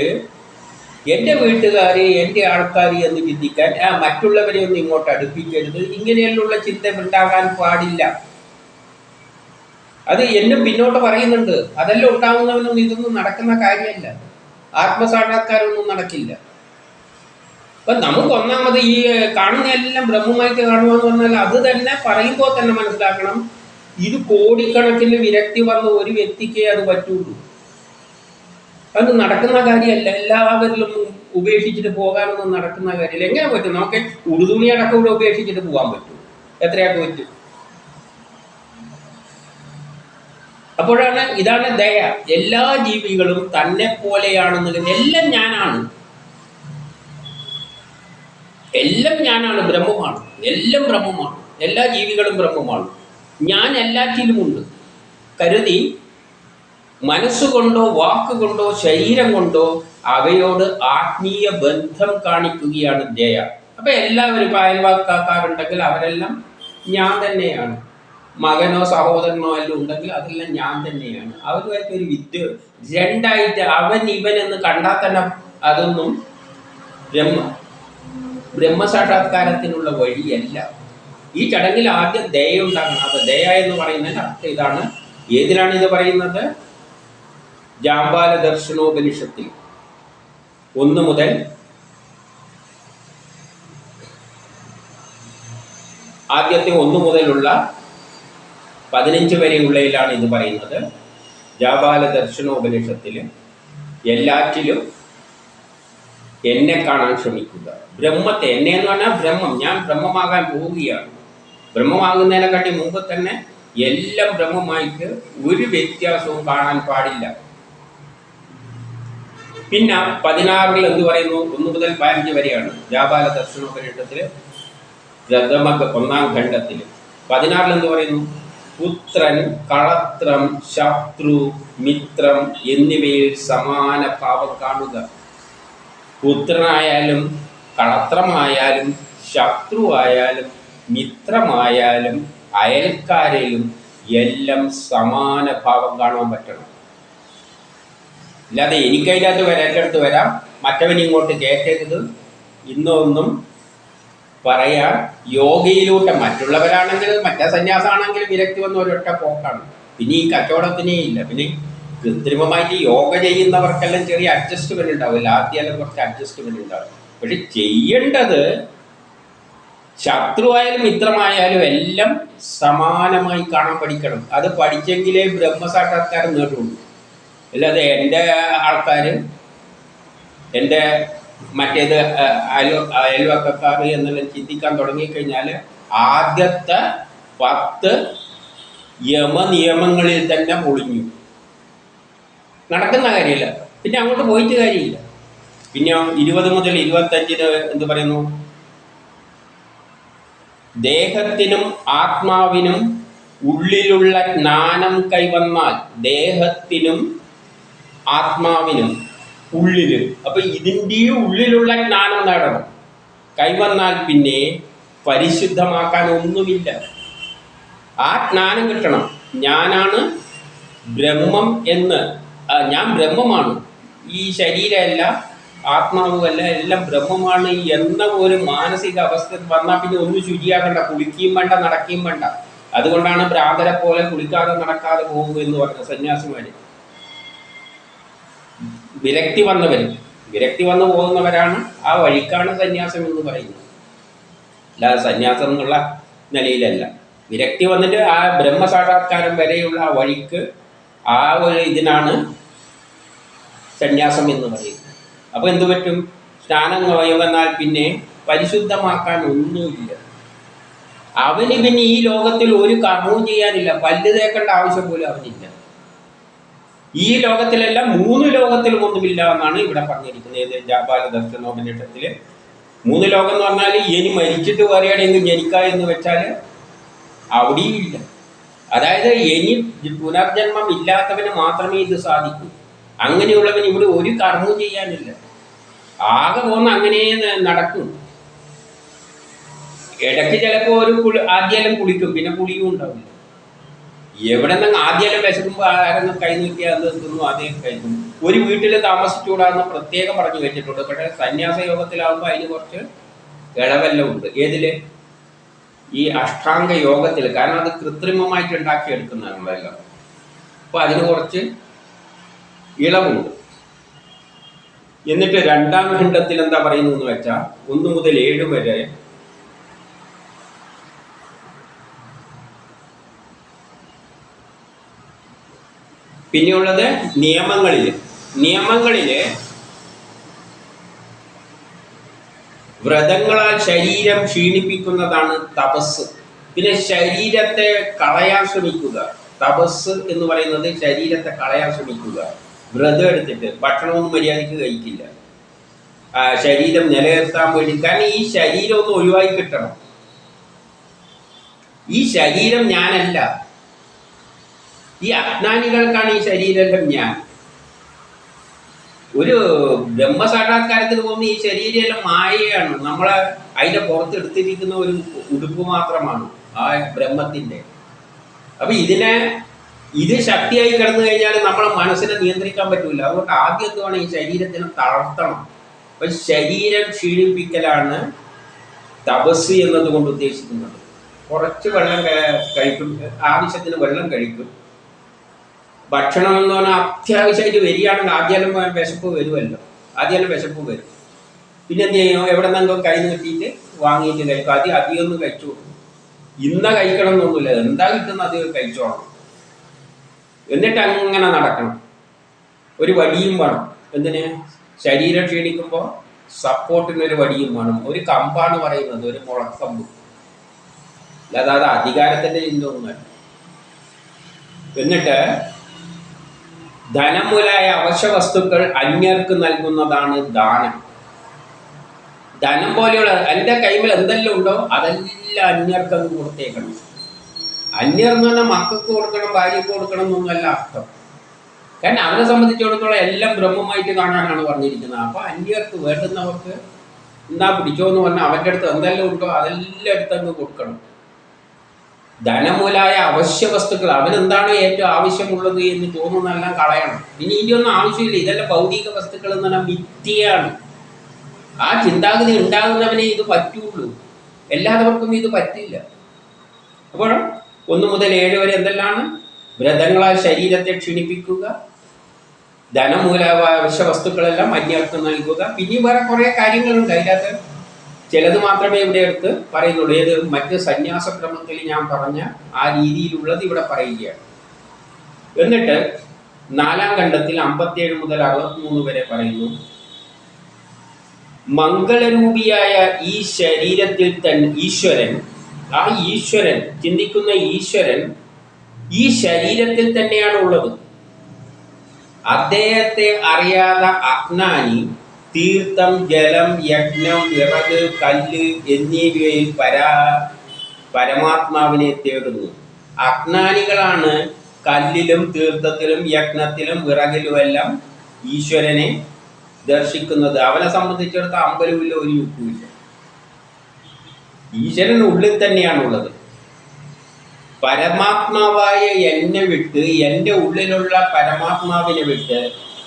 എൻ്റെ വീട്ടുകാർ, എൻ്റെ ആൾക്കാർ എന്ന് ചിന്തിക്കാൻ, മറ്റുള്ളവരെ ഒന്നും ഇങ്ങോട്ട് അടുപ്പിക്കരുത്, ഇങ്ങനെയുള്ള ചിന്ത ഉണ്ടാകാൻ പാടില്ല. അത് എന്നും പിന്നോട്ട് പറയുന്നുണ്ട്. അതെല്ലാം ഉണ്ടാകുന്നവനൊന്നും ഇതൊന്നും നടക്കുന്ന കാര്യമല്ല. ആത്മസാക്ഷാത്കാരമൊന്നും നടക്കില്ല. അപ്പൊ നമുക്ക് ഒന്നാമത് ഈ കാണുന്ന എല്ലാം ബ്രഹ്മമായിട്ട് കാണുമെന്ന് പറഞ്ഞാൽ അത് തന്നെ പറയുമ്പോൾ തന്നെ മനസ്സിലാക്കണം, ഇത് കോടിക്കണക്കിന് വിരക്തി വന്ന ഒരു വ്യക്തിക്കേ അത് പറ്റുള്ളൂ. അത് നടക്കുന്ന കാര്യമല്ല. എല്ലാവരിലും ഉപേക്ഷിച്ചിട്ട് പോകാനൊന്നും നടക്കുന്ന കാര്യമില്ല. എങ്ങനെ പറ്റും? നമുക്ക് ഉടുതുണി അടക്കം ഇവിടെ ഉപേക്ഷിച്ചിട്ട് പോകാൻ പറ്റും? എത്രയാൾക്ക് പറ്റും? അപ്പോഴാണ് ഇതാണ് ദയ. എല്ലാ ജീവികളും തന്നെ പോലെയാണെന്നുള്ളത്. എല്ലാം ഞാനാണ്, എല്ലാം ഞാനാണ്, ബ്രഹ്മമാണ്, എല്ലാം ബ്രഹ്മമാണ്, എല്ലാ ജീവികളും ബ്രഹ്മമാണ്, ഞാൻ എല്ലാറ്റിലുമുണ്ട് കരുതി മനസ്സുകൊണ്ടോ വാക്കുകൊണ്ടോ ശരീരം കൊണ്ടോ അവയോട് ആത്മീയ ബന്ധം കാണിക്കുകയാണ് ദയ. അപ്പൊ എല്ലാവരും അയൽവാക്കാരുണ്ടെങ്കിൽ അവരെല്ലാം ഞാൻ തന്നെയാണ്. മകനോ സഹോദരനോ എല്ലാം ഉണ്ടെങ്കിൽ അതെല്ലാം ഞാൻ തന്നെയാണ്. അവരുമായിട്ട് ഒരു രണ്ടായിട്ട് അവൻ ഇവൻ എന്ന് കണ്ടാൽ തന്നെ അതൊന്നും ബ്രഹ്മസാക്ഷാത്കാരത്തിനുള്ള വഴിയല്ല. ഈ ചടങ്ങിൽ ആദ്യം ദയ ഉണ്ടാകണം. അപ്പൊ ദയ എന്ന് പറയുന്നതിന് അർത്ഥം ഇതാണ്. ഏതിനാണ് ഇത് പറയുന്നത്? ജാമ്പാല ദർശനോപനിഷത്തിൽ 1 മുതൽ ആദ്യത്തെ 1 മുതലുള്ള 15 വരെയുള്ളതിലാണ് ഇത് പറയുന്നത്. ജാബാല ദർശനോപനിഷത്തിൽ എല്ലാറ്റിലും എന്നെ കാണാൻ ശ്രമിക്കുക. ബ്രഹ്മത്തെ, എന്നെ എന്ന് പറഞ്ഞാൽ ബ്രഹ്മം, ഞാൻ ബ്രഹ്മമാകാൻ പോവുകയാണ്. ബ്രഹ്മമാകുന്നതിനെക്കാട്ടി മുമ്പ് തന്നെ എല്ലാം ബ്രഹ്മമായിട്ട് ഒരു വ്യത്യാസവും കാണാൻ പാടില്ല. പിന്നെ 16 എന്ത് പറയുന്നു? 1 മുതൽ 15 വരെയാണ് ജാബാല ദർശനോപനിഷത്തിൽ പ്രഥമ 1-ാം ഖണ്ഡത്തിൽ. 16 എന്ത് പറയുന്നു? പുത്രൻ, കളത്രം, ശത്രു, മിത്രം എന്നിവയിൽ സമാന ഭാവം കാണുക. പുത്രനായാലും കളത്രമായാലും ശത്രുവായാലും മിത്രമായാലും അയൽക്കാരിലും എല്ലാം സമാന ഭാവം കാണാൻ പറ്റണം. അല്ലാതെ എനിക്കതിനകത്ത് വരാം, എൻ്റെ അടുത്ത് വരാം, മറ്റവൻ ഇങ്ങോട്ട് കയറ്റരുത് ഇന്നൊന്നും പറയാൻ യോഗയിലൂടെ. മറ്റുള്ളവരാണെങ്കിൽ, മറ്റേ സന്യാസമാണെങ്കിൽ വിരക്തി വന്ന ഒരൊറ്റ പോക്കാണ്. പിന്നെ ഈ കച്ചവടത്തിനേ ഇല്ല. പിന്നെ കൃത്രിമമായിട്ട് യോഗ ചെയ്യുന്നവർക്കെല്ലാം ചെറിയ അഡ്ജസ്റ്റ്മെന്റ് ഉണ്ടാവില്ല. ആദ്യമെല്ലാം കുറച്ച് അഡ്ജസ്റ്റ്മെന്റ് ഉണ്ടാവും. പക്ഷെ ചെയ്യേണ്ടത് ശത്രുവായാലും മിത്രമായാലും എല്ലാം സമാനമായി കാണാൻ പഠിക്കണം. അത് പഠിച്ചെങ്കിലേ ബ്രഹ്മസാക്ഷാത്കാരം നേടുള്ളൂ. അല്ലാതെ എൻ്റെ ആൾക്കാർ, എൻ്റെ മറ്റേത് അയൽവക്കക്കാർ എന്നെല്ലാം ചിന്തിക്കാൻ തുടങ്ങിക്കഴിഞ്ഞാൽ ആദ്യത്തെ 10 യമനിയമങ്ങളിൽ തന്നെ പൊളിഞ്ഞു. നടക്കുന്ന കാര്യമില്ല. പിന്നെ അങ്ങോട്ട് പോയിട്ട് കാര്യമില്ല. പിന്നെ 20 മുതൽ 25 എന്ത് പറയുന്നു? ദേഹത്തിനും ആത്മാവിനും ഉള്ളിലുള്ള ജ്ഞാനം കൈവന്നാൽ, ദേഹത്തിനും ആത്മാവിനും ഉള്ളില്, അപ്പൊ ഇതിൻ്റെ ഉള്ളിലുള്ള ജ്ഞാനം നേടണം. കൈവന്നാൽ പിന്നെ പരിശുദ്ധമാക്കാൻ ഒന്നുമില്ല. ആ ജ്ഞാനം കിട്ടണം. ഞാനാണ് ബ്രഹ്മം എന്ന്, ഞാൻ ബ്രഹ്മമാണ്, ഈ ശരീരമല്ല ആത്മാവുമല്ല, എല്ലാം ബ്രഹ്മമാണ് എന്ന ഒരു മാനസിക അവസ്ഥ വന്നാൽ പിന്നെ ഒന്നും ശുചിയാകണ്ട, കുളിക്കുകയും വേണ്ട, നടക്കുകയും വേണ്ട. അതുകൊണ്ടാണ് ഭ്രാന്തരെ പോലെ കുളിക്കാതെ നടക്കാതെ പോകും എന്ന് പറഞ്ഞ സന്യാസിമാര്. വിരക്തി വന്നു പോകുന്നവരാണ്, ആ വഴിക്കാണ് സന്യാസം എന്ന് പറയുന്നത്. അല്ലാതെ സന്യാസം എന്നുള്ള നിലയിലല്ല. വിരക്തി വന്നിട്ട് ആ ബ്രഹ്മസാക്ഷാത്കാരം വരെയുള്ള ആ വഴിക്ക്, ആ ഒരു ഇതിനാണ് സന്യാസം എന്ന് പറയുന്നത്. അപ്പോൾ എന്തു പറ്റും? സ്നാനം വന്നാൽ പിന്നെ പരിശുദ്ധമാക്കാൻ ഒന്നുമില്ല. അവന് പിന്നെ ഈ ലോകത്തിൽ ഒരു കർമ്മവും ചെയ്യാനില്ല. പല്ല് തേക്കേണ്ട ആവശ്യം പോലും അവനില്ല. ഈ ലോകത്തിലല്ല 3 ലോകത്തിലും ഒന്നുമില്ല എന്നാണ് ഇവിടെ പറഞ്ഞിരിക്കുന്നത്. ഏത് ജാബാലദർശനോപനിഷത്തില് 3 ലോകം എന്ന് പറഞ്ഞാൽ ഇനി മരിച്ചിട്ട് വേറെയാണെങ്കിലും ജനിക്കുക എന്ന് വെച്ചാൽ അവിടെയും ഇല്ല. അതായത് ഇനി പുനർജന്മം ഇല്ലാത്തവന് മാത്രമേ ഇത് സാധിക്കൂ. അങ്ങനെയുള്ളവൻ ഇവിടെ ഒരു കർമ്മവും ചെയ്യാനില്ല. ആകെ പോകുന്ന അങ്ങനെ നടക്കും. ഇടയ്ക്ക് ചിലപ്പോൾ ആദ്യം കുളിക്കും, പിന്നെ കുളിയും ഉണ്ടാവില്ല. എവിടെ നിന്ന് ആദ്യം വിശക്കുമ്പോൾ ആരെങ്കിലും കൈ നീട്ടിയാൽ അത് തിന്നു, അതേ കഴിക്കും. ഒരു വീട്ടിൽ താമസിച്ചുകൂടാന്ന് പ്രത്യേകം പറഞ്ഞു വെച്ചിട്ടുണ്ട്. പക്ഷേ സന്യാസ യോഗത്തിലാവുമ്പോൾ അതിന് കുറച്ച് ഇളവെല്ലാം ഉണ്ട്. ഏതില്? ഈ അഷ്ടാംഗ യോഗത്തിൽ. കാരണം അത് കൃത്രിമമായിട്ട് ഉണ്ടാക്കിയെടുക്കുന്നതാണല്ലോ. അപ്പോൾ അതിന് കുറച്ച് ഇളവുണ്ട്. എന്നിട്ട് 2ാം ഖണ്ഡത്തിൽ എന്താ പറയുന്നതെന്ന് വെച്ചാൽ 1 മുതൽ 7 വരെ പിന്നെയുള്ളത് നിയമങ്ങളില് വ്രതങ്ങളാൽ ശരീരം ക്ഷീണിപ്പിക്കുന്നതാണ് തപസ്. പിന്നെ ശരീരത്തെ കളയാൻ ശ്രമിക്കുക. തപസ് എന്ന് പറയുന്നത് ശരീരത്തെ കളയാൻ ശ്രമിക്കുക. വ്രതം എടുത്തിട്ട് ഭക്ഷണമൊന്നും മര്യാദയ്ക്ക് കഴിക്കില്ല, ശരീരം നിലനിർത്താൻ വേണ്ടി. കാരണം ഈ ശരീരം ഒന്ന് ഒഴിവാക്കി കിട്ടണം. ഈ ശരീരം ഞാനല്ല. ഈ അജ്ഞാനികൾക്കാണ് ഈ ശരീരം ഞാൻ. ഒരു ബ്രഹ്മസാക്ഷാത്കാരത്തിന് പോകുന്ന ഈ ശരീരമെല്ലാം മായയാണ്. നമ്മളെ അതിൻ്റെ പുറത്തെടുത്തിരിക്കുന്ന ഒരു ഉടുപ്പ് മാത്രമാണ് ആ ബ്രഹ്മത്തിൻ്റെ. അപ്പൊ ഇത് ശക്തിയായി കിടന്നു കഴിഞ്ഞാൽ നമ്മളെ മനസ്സിനെ നിയന്ത്രിക്കാൻ പറ്റൂല. അതുകൊണ്ട് ആദ്യം എന്തുവാണ്, ഈ ശരീരത്തിനെ തളർത്തണം. അപ്പൊ ശരീരം ക്ഷീണിപ്പിക്കലാണ് തപസ് എന്നതുകൊണ്ട് ഉദ്ദേശിക്കുന്നത്. കുറച്ച് വെള്ളം കഴിക്കും, ആവശ്യത്തിന് വെള്ളം കഴിക്കും. ഭക്ഷണം എന്ന് പറഞ്ഞാൽ അത്യാവശ്യമായിട്ട് വരികയാണെങ്കിൽ ആദ്യം വിശപ്പ് വരുമല്ലോ. ആദ്യം വിശപ്പ് വരും. പിന്നെ എന്ത് ചെയ്യും, എവിടെ നിന്നെങ്കിലും കൈ നീട്ടിയിട്ട് വാങ്ങിയിട്ട് കഴിക്കും. അധികം ഒന്ന് കഴിച്ചു. ഇന്ന കഴിക്കണം എന്നൊന്നുമില്ല, എന്താ കിട്ടുന്ന അത് കഴിച്ചോളണം. എന്നിട്ട് അങ്ങനെ നടക്കണം. ഒരു വടിയും വേണം. എന്തിന്? ശരീരം ക്ഷീണിക്കുമ്പോൾ സപ്പോർട്ടിനൊരു വടിയും വേണം. ഒരു കമ്പാണ് പറയുന്നത്, ഒരു മുളക്കമ്പ്. അല്ലാതെ അത് അധികാരത്തിൻ്റെ ചിന്തയൊന്നുമല്ല. എന്നിട്ട് ധനം മുതലായ അവശ്യ വസ്തുക്കൾ അന്യർക്ക് നൽകുന്നതാണ് ദാനം. ധനം പോലെയുള്ള എൻ്റെ കൈമിൽ എന്തെല്ലാം ഉണ്ടോ അതെല്ലാം അന്യർക്ക് അങ്ങ് കൊടുത്തേക്കണം. അന്യർ എന്ന് പറഞ്ഞാൽ മക്കൾക്ക് കൊടുക്കണം, ഭാര്യയ്ക്ക് കൊടുക്കണം എന്നൊന്നുമല്ല അർത്ഥം. കാരണം അവരെ സംബന്ധിച്ചിടത്തോളം എല്ലാം ബ്രഹ്മമായിട്ട് കാണാനാണ് പറഞ്ഞിരിക്കുന്നത്. അപ്പോൾ അന്യർക്ക് വേണ്ടുന്നവർക്ക് എന്താ പിടിച്ചോ എന്ന് പറഞ്ഞാൽ അവൻ്റെ അടുത്ത് എന്തെല്ലാം ഉണ്ടോ അതെല്ലാം എടുത്തങ്ങ് കൊടുക്കണം. ധനമൂലായ അവശ്യ വസ്തുക്കൾ, അവനെന്താണോ ഏറ്റവും ആവശ്യമുള്ളത് എന്ന് തോന്നുന്നതെല്ലാം കളയണം. ഇനി ഇതിയൊന്നും ആവശ്യമില്ല, ഇതെല്ലാം ഭൗതിക വസ്തുക്കൾ എന്ന് പറഞ്ഞാൽ മിഥ്യയാണ്. ആ ചിന്താഗതി ഉണ്ടാകുന്നവനെ ഇത് പറ്റുള്ളൂ, എല്ലാവർക്കും ഇത് പറ്റില്ല. അപ്പോൾ 1 മുതൽ 7 വരെ എന്തെല്ലാം? വ്രതങ്ങളാൽ ശരീരത്തെ ക്ഷീണിപ്പിക്കുക, ധനമൂലായ അവശ്യ വസ്തുക്കളെല്ലാം അന്യർക്ക് നൽകുക. പിന്നെ വേറെ കുറേ കാര്യങ്ങളുണ്ട്. അതിനകത്ത് ചിലത് മാത്രമേ ഇവിടെ എടുത്ത് പറയുന്നുള്ളൂ. ഏത്? മറ്റ് സന്യാസക്രമത്തിൽ ഞാൻ പറഞ്ഞ ആ രീതിയിലുള്ളത് ഇവിടെ പറയുകയാണ്. എന്നിട്ട് 4ാം ഖണ്ഡത്തിൽ 57 മുതൽ 63 വരെ പറയുന്നു, മംഗളരൂപിയായ ഈ ശരീരത്തിൽ തന്നെ ഈശ്വരൻ ചിന്തിക്കുന്ന ഈശ്വരൻ ഈ ശരീരത്തിൽ തന്നെയാണ് ഉള്ളത്. അദ്ദേഹത്തെ അറിയാതെ അജ്ഞാനി തീർത്ഥം, ജലം, യജ്ഞം, വിറക്, കല്ല് എന്നിവയിൽ പരമാത്മാവിനെ തേടുന്നു. അജ്ഞാനികളാണ് കല്ലിലും തീർത്ഥത്തിലും യജ്ഞത്തിലും വിറകിലുമെല്ലാം ഈശ്വരനെ ദർശിക്കുന്നത്. അവനെ സംബന്ധിച്ചിടത്തോളം അമ്പലമില്ല, ഒരു യുദ്ധമില്ല. ഈശ്വരൻ ഉള്ളിൽ തന്നെയാണുള്ളത്. പരമാത്മാവായ എന്നെ വിട്ട്, എൻ്റെ ഉള്ളിലുള്ള പരമാത്മാവിനെ വിട്ട്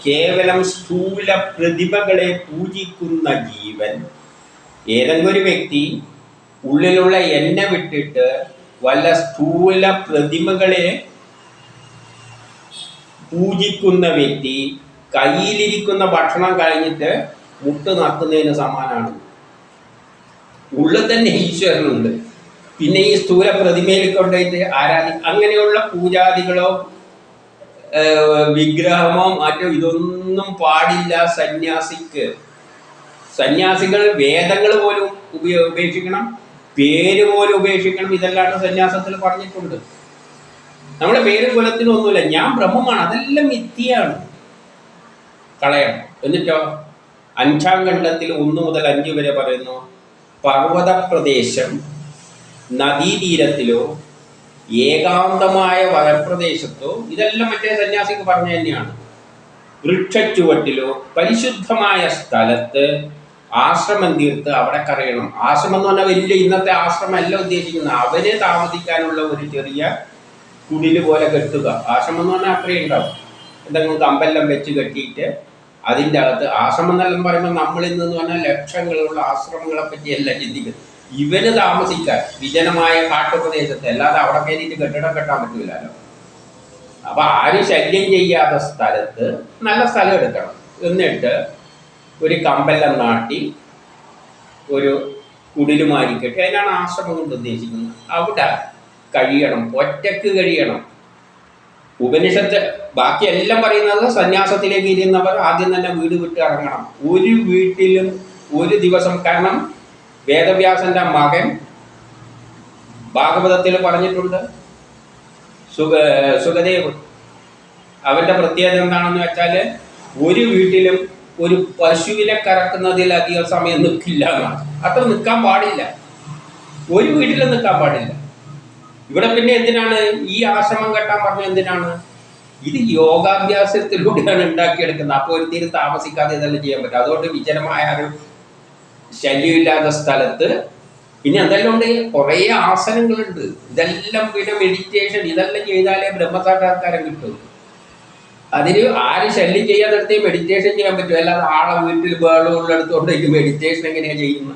കേവലം സ്ഥൂല പ്രതിഭകളെ പൂജിക്കുന്ന ജീവൻ, ഏതെങ്കിലും ഒരു വ്യക്തി ഉള്ളിലുള്ള എന്നെ വിട്ടിട്ട് വല്ല സ്ഥൂല പ്രതിമകളെ പൂജിക്കുന്ന വ്യക്തി കയ്യിലിരിക്കുന്ന ഭക്ഷണം കഴിഞ്ഞിട്ട് മുട്ട് നക്കുന്നതിന് സമാനമാണ്. ഉള്ളിൽ തന്നെ ഈശ്വരനുണ്ട്. പിന്നെ ഈ സ്ഥൂല പ്രതിമയിൽ കൊണ്ടുപോയിട്ട് അങ്ങനെയുള്ള പൂജാദികളോ വിഗ്രഹമോ മറ്റോ ഇതൊന്നും പാടില്ല സന്യാസിക്ക്. സന്യാസികൾ വേദങ്ങൾ പോലും ഉപേക്ഷിക്കണം, പേര് പോലും ഉപേക്ഷിക്കണം. ഇതെല്ലാം സന്യാസത്തിൽ പറഞ്ഞിട്ടുണ്ട്. നമ്മുടെ പേരും കുലത്തിനും ഒന്നുമില്ല. ഞാൻ ബ്രഹ്മമാണ്, അതെല്ലാം മിഥ്യയാണ്, കളയണം. എന്നിട്ടോ 5-ാം ഖണ്ഡത്തിൽ 1 മുതൽ 5 വരെ പറയുന്നു, പർവ്വത പ്രദേശം, നദീതീരത്തിലോ ഏകാന്തമായ വനപ്രദേശത്തോ, ഇതെല്ലാം മറ്റേ സന്യാസിക്ക് പറഞ്ഞു തന്നെയാണ്, വൃക്ഷച്ചുവട്ടിലോ പരിശുദ്ധമായ സ്ഥലത്ത് ആശ്രമം തീർത്ത് അവിടെ കറയണം. ആശ്രമം എന്ന് പറഞ്ഞാൽ വലിയ ഇന്നത്തെ ആശ്രമം അല്ല ഉദ്ദേശിക്കുന്നത്, അവര് താമസിക്കാനുള്ള ഒരു ചെറിയ കുടില് പോലെ കെട്ടുക. ആശ്രമം എന്ന് പറഞ്ഞാൽ അത്രയും ഉണ്ടാവും, എന്തെങ്കിലും കമ്പെല്ലാം വെച്ച് കെട്ടിയിട്ട് അതിൻ്റെ അകത്ത്. ആശ്രമം എന്നെല്ലാം പറയുമ്പോൾ നമ്മളിന്ന് പറഞ്ഞാൽ ലക്ഷങ്ങളുള്ള ആശ്രമങ്ങളെ പറ്റിയല്ല ചിന്തിക്കുന്നത്. ഇവന് താമസിക്കാൻ വിജനമായ കാട്ടുപ്രദേശത്ത്, അല്ലാതെ അവിടെ കയറിയിട്ട് കെട്ടിടം കെട്ടാൻ പറ്റില്ലല്ലോ. അപ്പൊ ആരും ശല്യം ചെയ്യാത്ത സ്ഥലത്ത് നല്ല സ്ഥലം എടുക്കണം. എന്നിട്ട് ഒരു കമ്പെല്ലാം നാട്ടി ഒരു കുടിലുമാരി കെട്ടി, അതിനാണ് ആശ്രമം കൊണ്ട് ഉദ്ദേശിക്കുന്നത്. അവിടെ കഴിയണം, ഒറ്റക്ക് കഴിയണം. ഉപനിഷത്ത് ബാക്കി എല്ലാം പറയുന്നത് സന്യാസത്തിലേക്ക് ഇരുന്നവർ ആദ്യം തന്നെ വീട് വിട്ട് ഇറങ്ങണം. ഒരു വീട്ടിലും ഒരു ദിവസം, കാരണം വേദവ്യാസന്റെ മകൻ ഭാഗവതത്തിൽ പറഞ്ഞിട്ടുണ്ട്, സുഖദേവ്, അവന്റെ പ്രത്യേകത എന്താണെന്ന് വെച്ചാൽ ഒരു വീട്ടിലും ഒരു പശുവിനെ കറക്കുന്നതിൽ അധികം സമയം നിൽക്കില്ല എന്നാണ്. അത്ര നിൽക്കാൻ പാടില്ല, ഒരു വീട്ടിലും നിൽക്കാൻ പാടില്ല. ഇവിടെ പിന്നെ എന്തിനാണ് ഈ ആശ്രമം കെട്ടാൻ പറഞ്ഞത്? എന്തിനാണ്? ഇത് യോഗാഭ്യാസത്തിലൂടെയാണ് ഉണ്ടാക്കിയെടുക്കുന്നത്. അപ്പോൾ ഒരു തീരെ താമസിക്കാതെ ഇതെല്ലാം ചെയ്യാൻ പറ്റും. അതുകൊണ്ട് വിജനമായ ഒരു ശല്യമില്ലാത്ത സ്ഥലത്ത് പിന്നെ എന്തെല്ലാം ഉണ്ട്, കുറേ ആസനങ്ങളുണ്ട്. ഇതെല്ലാം പിന്നെ മെഡിറ്റേഷൻ, ഇതെല്ലാം ചെയ്താലേ ബ്രഹ്മസാക്ഷാത്കാരം കിട്ടും. അതിന് ആര് ശല്യം ചെയ്യാതെടുത്തേ മെഡിറ്റേഷൻ ചെയ്യാൻ പറ്റും. അല്ലാതെ ആളെ വീട്ടിൽ ബഹളമുള്ളെടുത്തോണ്ടേക്ക് മെഡിറ്റേഷൻ എങ്ങനെയാണ് ചെയ്യുന്നത്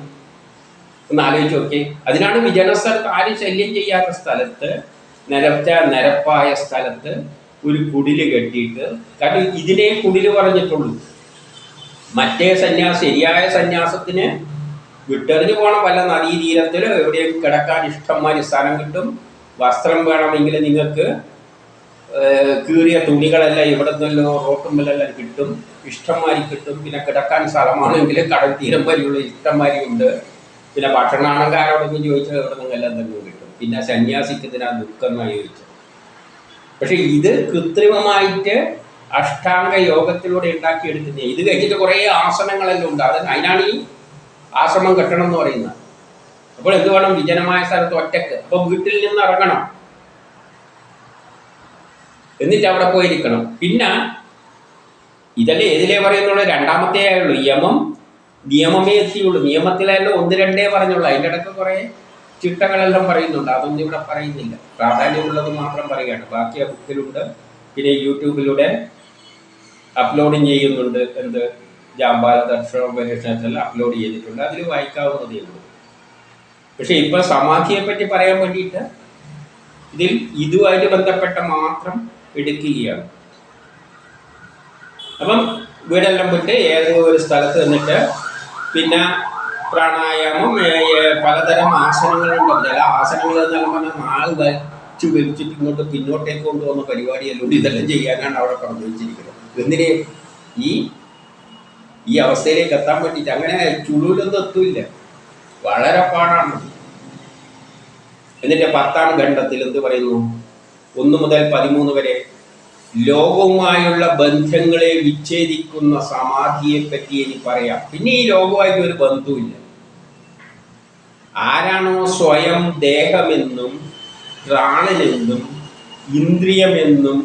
ഒന്ന് ആലോചിച്ച് നോക്കി. അതിനാണ് വിജന സ്ഥലത്ത്, ആരും ശല്യം ചെയ്യാത്ത സ്ഥലത്ത്, നിരപ്പായ സ്ഥലത്ത് ഒരു കുടില് കെട്ടിയിട്ട്. കാരണം ഇതിനെ കുടില് പറഞ്ഞിട്ടുള്ളൂ. മറ്റേ ശരിയായ സന്യാസത്തിന് വിട്ടെറിഞ്ഞു പോകണം. വല്ല നദീതീരത്തിലോ എവിടെയും കിടക്കാൻ ഇഷ്ടംമാതിരി സ്ഥലം കിട്ടും. വസ്ത്രം വേണമെങ്കിൽ നിങ്ങൾക്ക് കീറിയ തുണികളെല്ലാം ഇവിടെ നിന്നല്ലോ റോട്ടുമ്പിലെല്ലാം കിട്ടും, ഇഷ്ടംമാതിരി കിട്ടും. പിന്നെ കിടക്കാൻ സ്ഥലമാണെങ്കിൽ കടൽ തീരം വരെയുള്ള ഇഷ്ടംമാതിരി ഉണ്ട്. പിന്നെ ഭക്ഷണമാണെങ്കിൽ ആരോടൊന്നും ചോദിച്ചാൽ എവിടെ നിന്നെല്ലാം എന്തെങ്കിലും കിട്ടും. പിന്നെ സന്യാസിക്ക് ഇതിനാ ദുഃഖം എന്നാണ് ചോദിച്ചത്. പക്ഷെ ഇത് കൃത്രിമമായിട്ട് അഷ്ടാംഗ യോഗത്തിലൂടെ ഉണ്ടാക്കിയെടുക്കുന്ന, ഇത് കഴിഞ്ഞിട്ട് കുറേ ആസനങ്ങളെല്ലാം ഉണ്ട്. അതിനാണ് ഈ ആശ്രമം കെട്ടണം എന്ന് പറയുന്നത്. അപ്പോൾ എന്ത് വേണം? വിജനമായ സ്ഥലത്ത് ഒറ്റക്ക്. അപ്പോൾ വീട്ടിൽ നിന്ന് ഇറങ്ങണം, എന്നിട്ട് അവിടെ പോയിരിക്കണം. പിന്നെ ഇതല്ലേ ഏതിലേ പറയുന്നുള്ളൂ? രണ്ടാമത്തേ ആയുള്ളൂ. നിയമമേ എത്തിയുള്ളൂ. നിയമത്തിലായാലും 1-2 പറഞ്ഞുള്ളൂ. അതിൻ്റെ ഇടയ്ക്ക് കുറേ ചിട്ടകളെല്ലാം പറയുന്നുണ്ട്. അതൊന്നും ഇവിടെ പറയുന്നില്ല. പ്രാധാന്യമുള്ളത് മാത്രം പറയുകയാണ്. ബാക്കി ആ ബുക്കിലുണ്ട്. പിന്നെ യൂട്യൂബിലൂടെ അപ്ലോഡും ചെയ്യുന്നുണ്ട്. എന്ത് ജാമ്പാല ദർശനോപനിഷത്തെല്ലാം അപ്ലോഡ് ചെയ്തിട്ടുണ്ട്. അതിൽ വായിക്കാവുന്നതേ ഉള്ളൂ. പക്ഷെ ഇപ്പം സമാധിയെ പറ്റി പറയാൻ വേണ്ടിയിട്ട് ഇതിൽ ഇതുമായിട്ട് ബന്ധപ്പെട്ട മാത്രം എടുക്കുകയാണ്. അപ്പം വീടെല്ലാം വിട്ട് ഏതെങ്കിലും ഒരു സ്ഥലത്ത് നിന്നിട്ട് പിന്നെ പ്രാണായാമം, പലതരം ആസനങ്ങളുണ്ട്. ചില ആസനങ്ങൾ എന്നെല്ലാം പറഞ്ഞാൽ നാൾ വലിച്ചിട്ട് ഇങ്ങോട്ട് പിന്നോട്ടേക്ക് കൊണ്ടുപോകുന്ന പരിപാടിയെല്ലാം ഇതെല്ലാം ചെയ്യാനാണ് അവിടെ പറഞ്ഞു വെച്ചിരിക്കുന്നത്. എന്തിന്? ഈ അവസ്ഥയിലേക്ക് എത്താൻ വേണ്ടിയിട്ട്. അങ്ങനെ ചുളുവിലൊന്നും എത്തൂല്ല, വളരെ പാടാണ്. എന്നിട്ട് 10-ാം ഖണ്ഡത്തിൽ എന്ത് പറയുന്നു? 1 മുതൽ 13 വരെ ലോകവുമായുള്ള ബന്ധങ്ങളെ വിച്ഛേദിക്കുന്ന സമാധിയെ പറ്റി ഇനി പറയാം. പിന്നെ ഈ ലോകവുമായിട്ട് ഒരു ബന്ധവുമില്ല. ആരാണോ സ്വയം ദേഹമെന്നും പ്രാണനെന്നും ഇന്ദ്രിയമെന്നും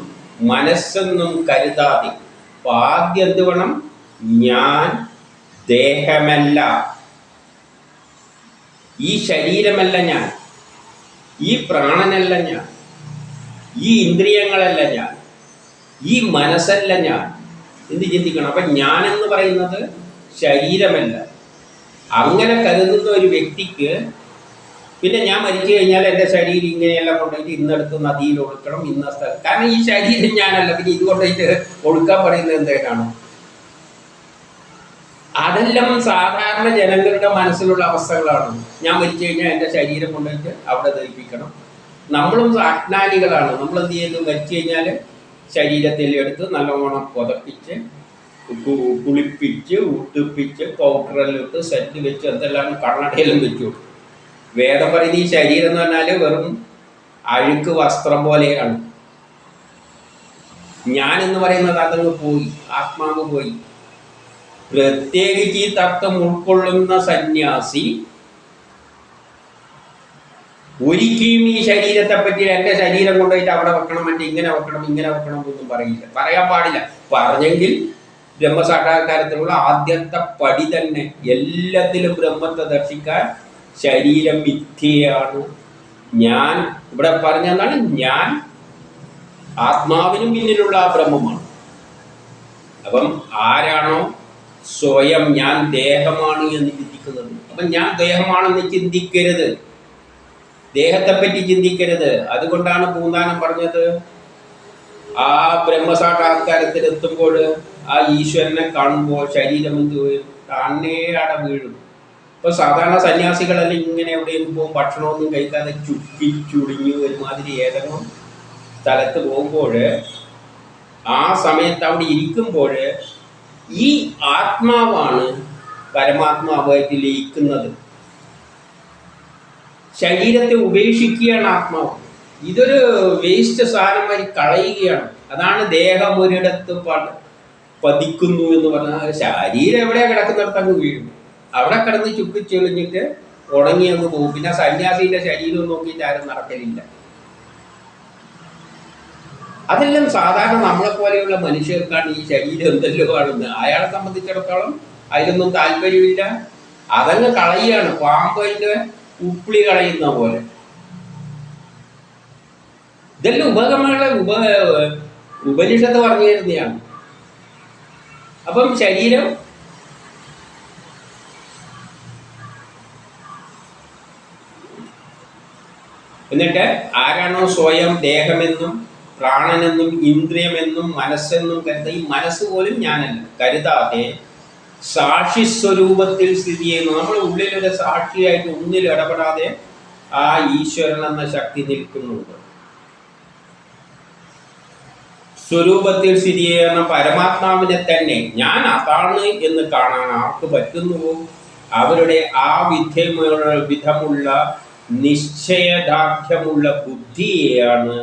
മനസ്സെന്നും കരുതാതെ, ആദ്യം എന്ത് വേണം? ഞാൻ ദേഹമല്ല, ഈ ശരീരമല്ല ഞാൻ, ഈ പ്രാണനല്ല ഞാൻ, ഈ ഇന്ദ്രിയങ്ങളല്ല ഞാൻ, ഈ മനസ്സല്ല ഞാൻ എന്ന് ചിന്തിക്കണം. അപ്പം ഞാനെന്ന് പറയുന്നത് ശരീരമല്ല. അങ്ങനെ കരുതുന്ന ഒരു വ്യക്തിക്ക് പിന്നെ ഞാൻ മരിച്ചു കഴിഞ്ഞാൽ എൻ്റെ ശരീരം ഇങ്ങനെയെല്ലാം കൊണ്ടുപോയിട്ട് ഇന്നെടുത്ത് നദിയിൽ ഒഴുക്കണം, ഇന്ന സ്ഥലം. കാരണം ഈ ശരീരം ഞാനല്ല. പിന്നെ ഇത് കൊണ്ടുപോയിട്ട് ഒഴുക്കാൻ പറയുന്നത് എന്തിനാണ്? അതെല്ലാം സാധാരണ ജനങ്ങളുടെ മനസ്സിലുള്ള അവസ്ഥകളാണ്. ഞാൻ മരിച്ചു കഴിഞ്ഞാൽ എൻ്റെ ശരീരം കൊണ്ടുപോയിട്ട് അവിടെ ധരിപ്പിക്കണം. നമ്മളും അജ്ഞാനികളാണ്. നമ്മളെന്ത് ചെയ്തു? മരിച്ചു കഴിഞ്ഞാൽ ശരീരത്തിൽ എടുത്ത് നല്ലവണ്ണം പുതപ്പിച്ച് കുളിപ്പിച്ച് ഉടുപ്പിച്ച് പൗഡറെല്ലാം ഇട്ട് സെറ്റ് വെച്ച് എന്തെല്ലാം കണ്ണടയെല്ലാം വെച്ചു. വേദം പറയുന്ന ഈ ശരീരം എന്ന് പറഞ്ഞാൽ വെറും അഴുക്ക് വസ്ത്രം പോലെയാണ്. ഞാൻ എന്ന് പറയുന്നത് അതങ്ങ് പോയി, ആത്മാവ് പോയി. പ്രത്യേകിച്ച് ഈ തത്വം ഉൾക്കൊള്ളുന്ന സന്യാസി ഒരിക്കലും ഈ ശരീരത്തെ പറ്റി എൻ്റെ ശരീരം കൊണ്ടുപോയിട്ട് അവിടെ വെക്കണം, മറ്റേ ഇങ്ങനെ വെക്കണം ഇങ്ങനെ വെക്കണം എന്നൊന്നും പറയില്ല, പറയാൻ പാടില്ല. പറഞ്ഞെങ്കിൽ ബ്രഹ്മസാക്ഷാത്കാരത്തിലുള്ള ആദ്യത്തെ പടി തന്നെ എല്ലാത്തിലും ബ്രഹ്മത്തെ ദർശിക്കാൻ ശരീരം മിഥ്യയാണ്. ഞാൻ ഇവിടെ പറഞ്ഞെന്താണ്, ഞാൻ ആത്മാവിനും പിന്നിലുള്ള ആ ബ്രഹ്മമാണ്. അപ്പം ആരാണോ സ്വയം ഞാൻ ദേഹമാണ് എന്ന് ചിന്തിക്കുന്നത്, അപ്പം ഞാൻ ദേഹമാണെന്ന് ചിന്തിക്കരുത്, ദേഹത്തെപ്പറ്റി ചിന്തിക്കരുത്. അതുകൊണ്ടാണ് പൂന്താനം പറഞ്ഞത്, ആ ബ്രഹ്മസാക്ഷാത്കാരത്തിലെത്തുമ്പോൾ ആ ഈശ്വരനെ കാണുമ്പോൾ ശരീരം എന്ത് തന്നെ അട വീഴും. ഇപ്പൊ സാധാരണ സന്യാസികളെല്ലാം ഇങ്ങനെ എവിടെയും പോകും, ഭക്ഷണമൊന്നും കഴിക്കാതെ ചുക്കി ചുളിഞ്ഞു ഒരുമാതിരി ഏതെങ്കിലും സ്ഥലത്ത് പോകുമ്പോൾ ആ സമയത്ത് അവിടെ ഇരിക്കുമ്പോൾ ഈ ആത്മാവാണ് പരമാത്മാവായിട്ട് ലയിക്കുന്നത്. ശരീരത്തെ ഉപേക്ഷിക്കുകയാണ് ആത്മാവ്. ഇതൊരു വേസ്റ്റ് സാധനം വരി കളയുകയാണ്. അതാണ് ദേഹം ഒരിടത്ത് പതിക്കുന്നു എന്ന് പറഞ്ഞാൽ ശരീരം എവിടെയാ കിടക്കുന്നിടത്ത് അങ്ങ് വീഴും, അവിടെ കിടന്ന് ചുക്കിച്ചെളിഞ്ഞിട്ട് ഉണങ്ങി അങ്ങ് പോകും. പിന്നെ സന്യാസിന്റെ ശരീരം നോക്കിയിട്ട് ആരും നടക്കലില്ല. അതെല്ലാം സാധാരണ നമ്മളെ പോലെയുള്ള മനുഷ്യർക്കാണ് ഈ ശരീരം എന്തെല്ലോ കാണുന്നത്. അയാളെ സംബന്ധിച്ചിടത്തോളം അതിലൊന്നും താല്പര്യമില്ല, അതങ്ങ് കളയുകയാണ്, പാമ്പ് അതിൻ്റെ ഉപ്പിളി കളയുന്ന പോലെ. ഇതെല്ലാം ഉപകരണങ്ങളെ ഉപനിഷത്ത് പറഞ്ഞു തരുന്നതാണ്. അപ്പം ശരീരം എന്നിട്ട് ആരാണോ സ്വയം ദേഹമെന്നും പ്രാണനെന്നും ഇന്ദ്രിയമെന്നും മനസ്സെന്നും കരുത, ഈ മനസ്സ് പോലും ഞാനല്ല കരുതാതെ സാക്ഷി സ്വരൂപത്തിൽ സ്ഥിതി ചെയ്യുന്നു. നമ്മുടെ ഉള്ളിലൊരു സാക്ഷിയായിട്ട് ഒന്നിൽ ഇടപെടാതെ ആ ഈശ്വരൻ എന്ന ശക്തി നിൽക്കുന്നുണ്ട്. സ്വരൂപത്തിൽ സ്ഥിതി ചെയ്യുന്ന പരമാത്മാവിനെ തന്നെ ഞാൻ അതാണ് എന്ന് കാണാൻ ആർക്ക് പറ്റുന്നുവോ അവരുടെ ആ വിധമുള്ള നിശ്ചയദാർഢ്യമുള്ള ബുദ്ധിയെയാണ്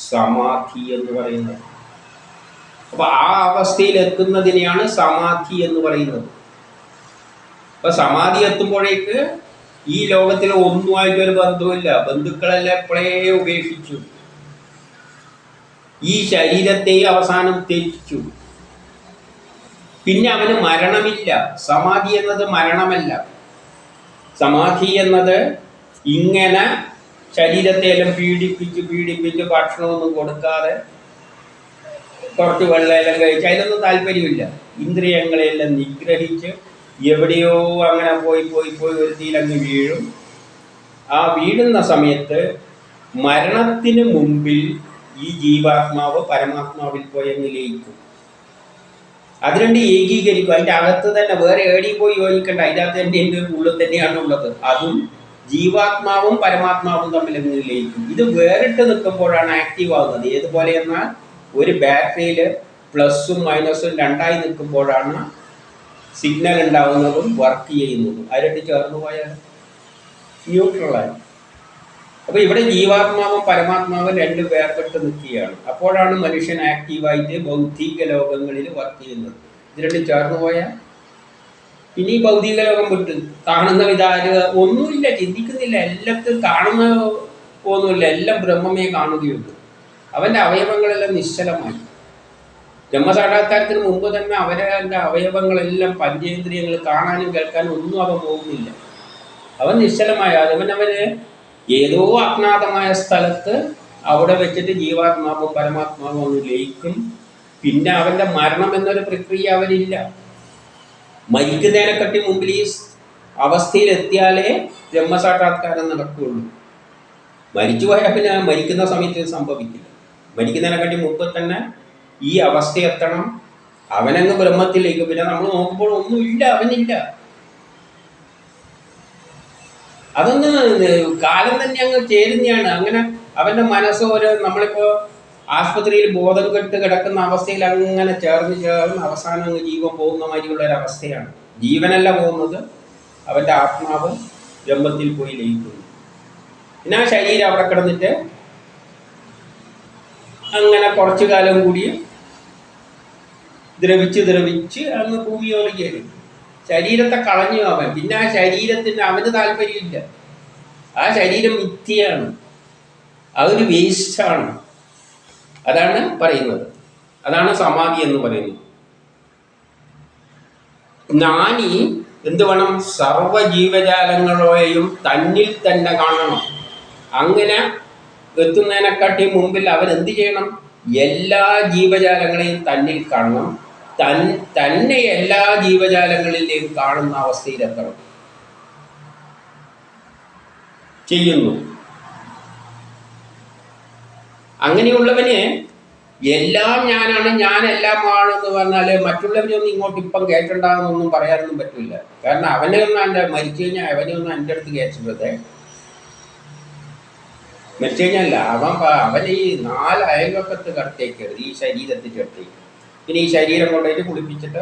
സമാധി എന്ന് പറയുന്നത്. അപ്പൊ ആ അവസ്ഥയിൽ എത്തുന്നതിനെയാണ് സമാധി എന്ന് പറയുന്നത്. അപ്പൊ സമാധി എത്തുമ്പോഴേക്ക് ഈ ലോകത്തിൽ ഒന്നുമായിട്ടൊരു ബന്ധവുമില്ല, ബന്ധുക്കളെല്ലാം എപ്പോഴേ ഉപേക്ഷിച്ചു, ഈ ശരീരത്തെ അവസാനം ത്യജിച്ചു. പിന്നെ അവന് മരണമില്ല. സമാധി എന്നത് മരണമല്ല. സമാധി എന്നത് ഇങ്ങനെ ശരീരത്തെ എല്ലാം പീഡിപ്പിച്ച് ഭക്ഷണമൊന്നും കൊടുക്കാതെ കുറച്ച് വെള്ളമെല്ലാം കഴിച്ച് അതിലൊന്നും താല്പര്യമില്ല, ഇന്ദ്രിയങ്ങളെല്ലാം നിഗ്രഹിച്ച് എവിടെയോ അങ്ങനെ പോയി ഒരുത്തിയിലങ്ങ് വീഴും. ആ വീഴുന്ന സമയത്ത് മരണത്തിന് മുമ്പിൽ ഈ ജീവാത്മാവ് പരമാത്മാവിൽ പോയി അങ്ങ് ലയിക്കും. അത് രണ്ട് ഏകീകരിക്കും. അതിൻ്റെ അകത്ത് തന്നെ വേറെ എവിടെയും പോയി യോജിക്കേണ്ട, അതിൻ്റെ അകത്ത് തന്നെ എൻ്റെ ഉള്ളിൽ തന്നെയാണ് ഉള്ളത്. അതും ജീവാത്മാവും പരമാത്മാവും തമ്മിൽ അങ്ങ് ലയിക്കും. ഇത് വേറിട്ട് നിൽക്കുമ്പോഴാണ് ആക്റ്റീവ് ആകുന്നത്. ഏതുപോലെ എന്നാൽ ഒരു ബാറ്ററിയിൽ പ്ലസും മൈനസും രണ്ടായി നിൽക്കുമ്പോഴാണ് സിഗ്നൽ ഉണ്ടാകുന്നതും വർക്ക് ചെയ്യുന്നതും. അതിരട്ടി ചേർന്ന് പോയാൽ ന്യൂട്രലായി. അപ്പോൾ ഇവിടെ ജീവാത്മാവും പരമാത്മാവും രണ്ടും വേർപെട്ട് നിൽക്കുകയാണ്. അപ്പോഴാണ് മനുഷ്യൻ ആക്റ്റീവായിട്ട് ഭൗതിക ലോകങ്ങളിൽ വർക്ക് ചെയ്യുന്നത്. ഇത് രണ്ടും ചേർന്ന് പോയാൽ പിന്നെ ഈ ഭൗതിക ലോകം വിട്ട് കാണുന്ന വിധാന ഒന്നുമില്ല, ചിന്തിക്കുന്നില്ല, എല്ലാത്തും കാണുന്ന ഒന്നുമില്ല, എല്ലാം ബ്രഹ്മമേ കാണുകയുള്ളൂ. അവൻ്റെ അവയവങ്ങളെല്ലാം നിശ്ചലമായി. ബ്രഹ്മസാക്ഷാത്കാരത്തിന് മുമ്പ് തന്നെ അവൻ്റെ അവയവങ്ങളെല്ലാം പഞ്ചേന്ദ്രിയങ്ങൾ കാണാനും കേൾക്കാനും ഒന്നും അവൻ പോകുന്നില്ല. അവൻ നിശ്ചലമായ അവന് ഏതോ അജ്ഞാതമായ സ്ഥലത്ത് അവിടെ വെച്ചിട്ട് ജീവാത്മാവും പരമാത്മാവും ഒന്ന് ലയിക്കും. പിന്നെ അവൻ്റെ മരണം എന്നൊരു പ്രക്രിയ അവരില്ല. മരിക്കുന്നതിനെക്കാട്ടി മുമ്പിൽ ഈ അവസ്ഥയിലെത്തിയാലേ ബ്രഹ്മസാക്ഷാത്കാരം നടക്കുകയുള്ളൂ. മരിച്ചു പോയാൽ പിന്നെ മരിക്കുന്ന സമയത്ത് സംഭവിക്കില്ല. മരിക്കുന്നതിനെക്കാട്ടി മുമ്പ് തന്നെ ഈ അവസ്ഥ എത്തണം. അവനങ്ങ് ബ്രഹ്മത്തിലേക്ക്. പിന്നെ നമ്മൾ നോക്കുമ്പോൾ ഒന്നുമില്ല, അവനില്ല. അതൊന്ന് കാലം തന്നെ അങ്ങ് ചേരുന്നതാണ്. അങ്ങനെ അവൻ്റെ മനസ്സ് നമ്മളിപ്പോൾ ആശുപത്രിയിൽ ബോധം കെട്ട് കിടക്കുന്ന അവസ്ഥയിൽ അങ്ങനെ ചേർന്ന് അവസാനം അങ്ങ് ജീവൻ പോകുന്ന മാതിരിയുള്ള ഒരവസ്ഥയാണ്. ജീവനല്ല പോകുന്നത്, അവൻ്റെ ആത്മാവ് ബ്രഹ്മത്തിൽ പോയി ലയിക്കുന്നു. പിന്നെ ആ ശരീരം അവിടെ കിടന്നിട്ട് അങ്ങനെ കുറച്ചു കാലം കൂടി ദ്രവിച്ച് ദ്രവിച്ച് അങ്ങ് ഭൂമിയോളിക്കുകയാണ്. ശരീരത്തെ കളഞ്ഞു അവൻ. പിന്നെ ആ ശരീരത്തിന് അവന് താല്പര്യമില്ല. ആ ശരീരം മിഥ്യയാണ്, അതൊരു വേസ്റ്റാണ്. അതാണ് പറയുന്നത്. അതാണ് സമാധി എന്ന് പറയുന്നത്. ജ്ഞാനി എന്ത് വേണം? സർവ ജീവജാലങ്ങളെയും തന്നിൽ തന്നെ കാണണം. അങ്ങനെ എത്തുന്നതിനെക്കാട്ടി മുമ്പിൽ അവൻ എന്ത് ചെയ്യണം? എല്ലാ ജീവജാലങ്ങളെയും തന്നിൽ കാണണം. തന്നെ എല്ലാ ജീവജാലങ്ങളിലെയും കാണുന്ന അവസ്ഥയിലെത്തണം. ചെയ്യുന്നു. അങ്ങനെയുള്ളവന് എല്ലാം ഞാനാണ്, ഞാനെല്ലാമാണെന്ന് പറഞ്ഞാൽ മറ്റുള്ളവരൊന്നും ഇങ്ങോട്ട് ഇപ്പം കയറ്റണ്ടെന്നൊന്നും പറയാനൊന്നും പറ്റില്ല. കാരണം അവനെ ഒന്നും എൻ്റെ മരിച്ചു കഴിഞ്ഞാൽ അവനെ ഒന്നും എൻ്റെ അടുത്ത് കയറ്റരുത്. മരിച്ചു കഴിഞ്ഞല്ല, അവൻ ഈ 4 അയൽവക്കത്ത് കടത്തേക്കരുത്, ഈ ശരീരത്തിൽ ചേർത്തേക്ക്. പിന്നെ ഈ ശരീരം കൊണ്ടുപോയിട്ട് കുളിപ്പിച്ചിട്ട്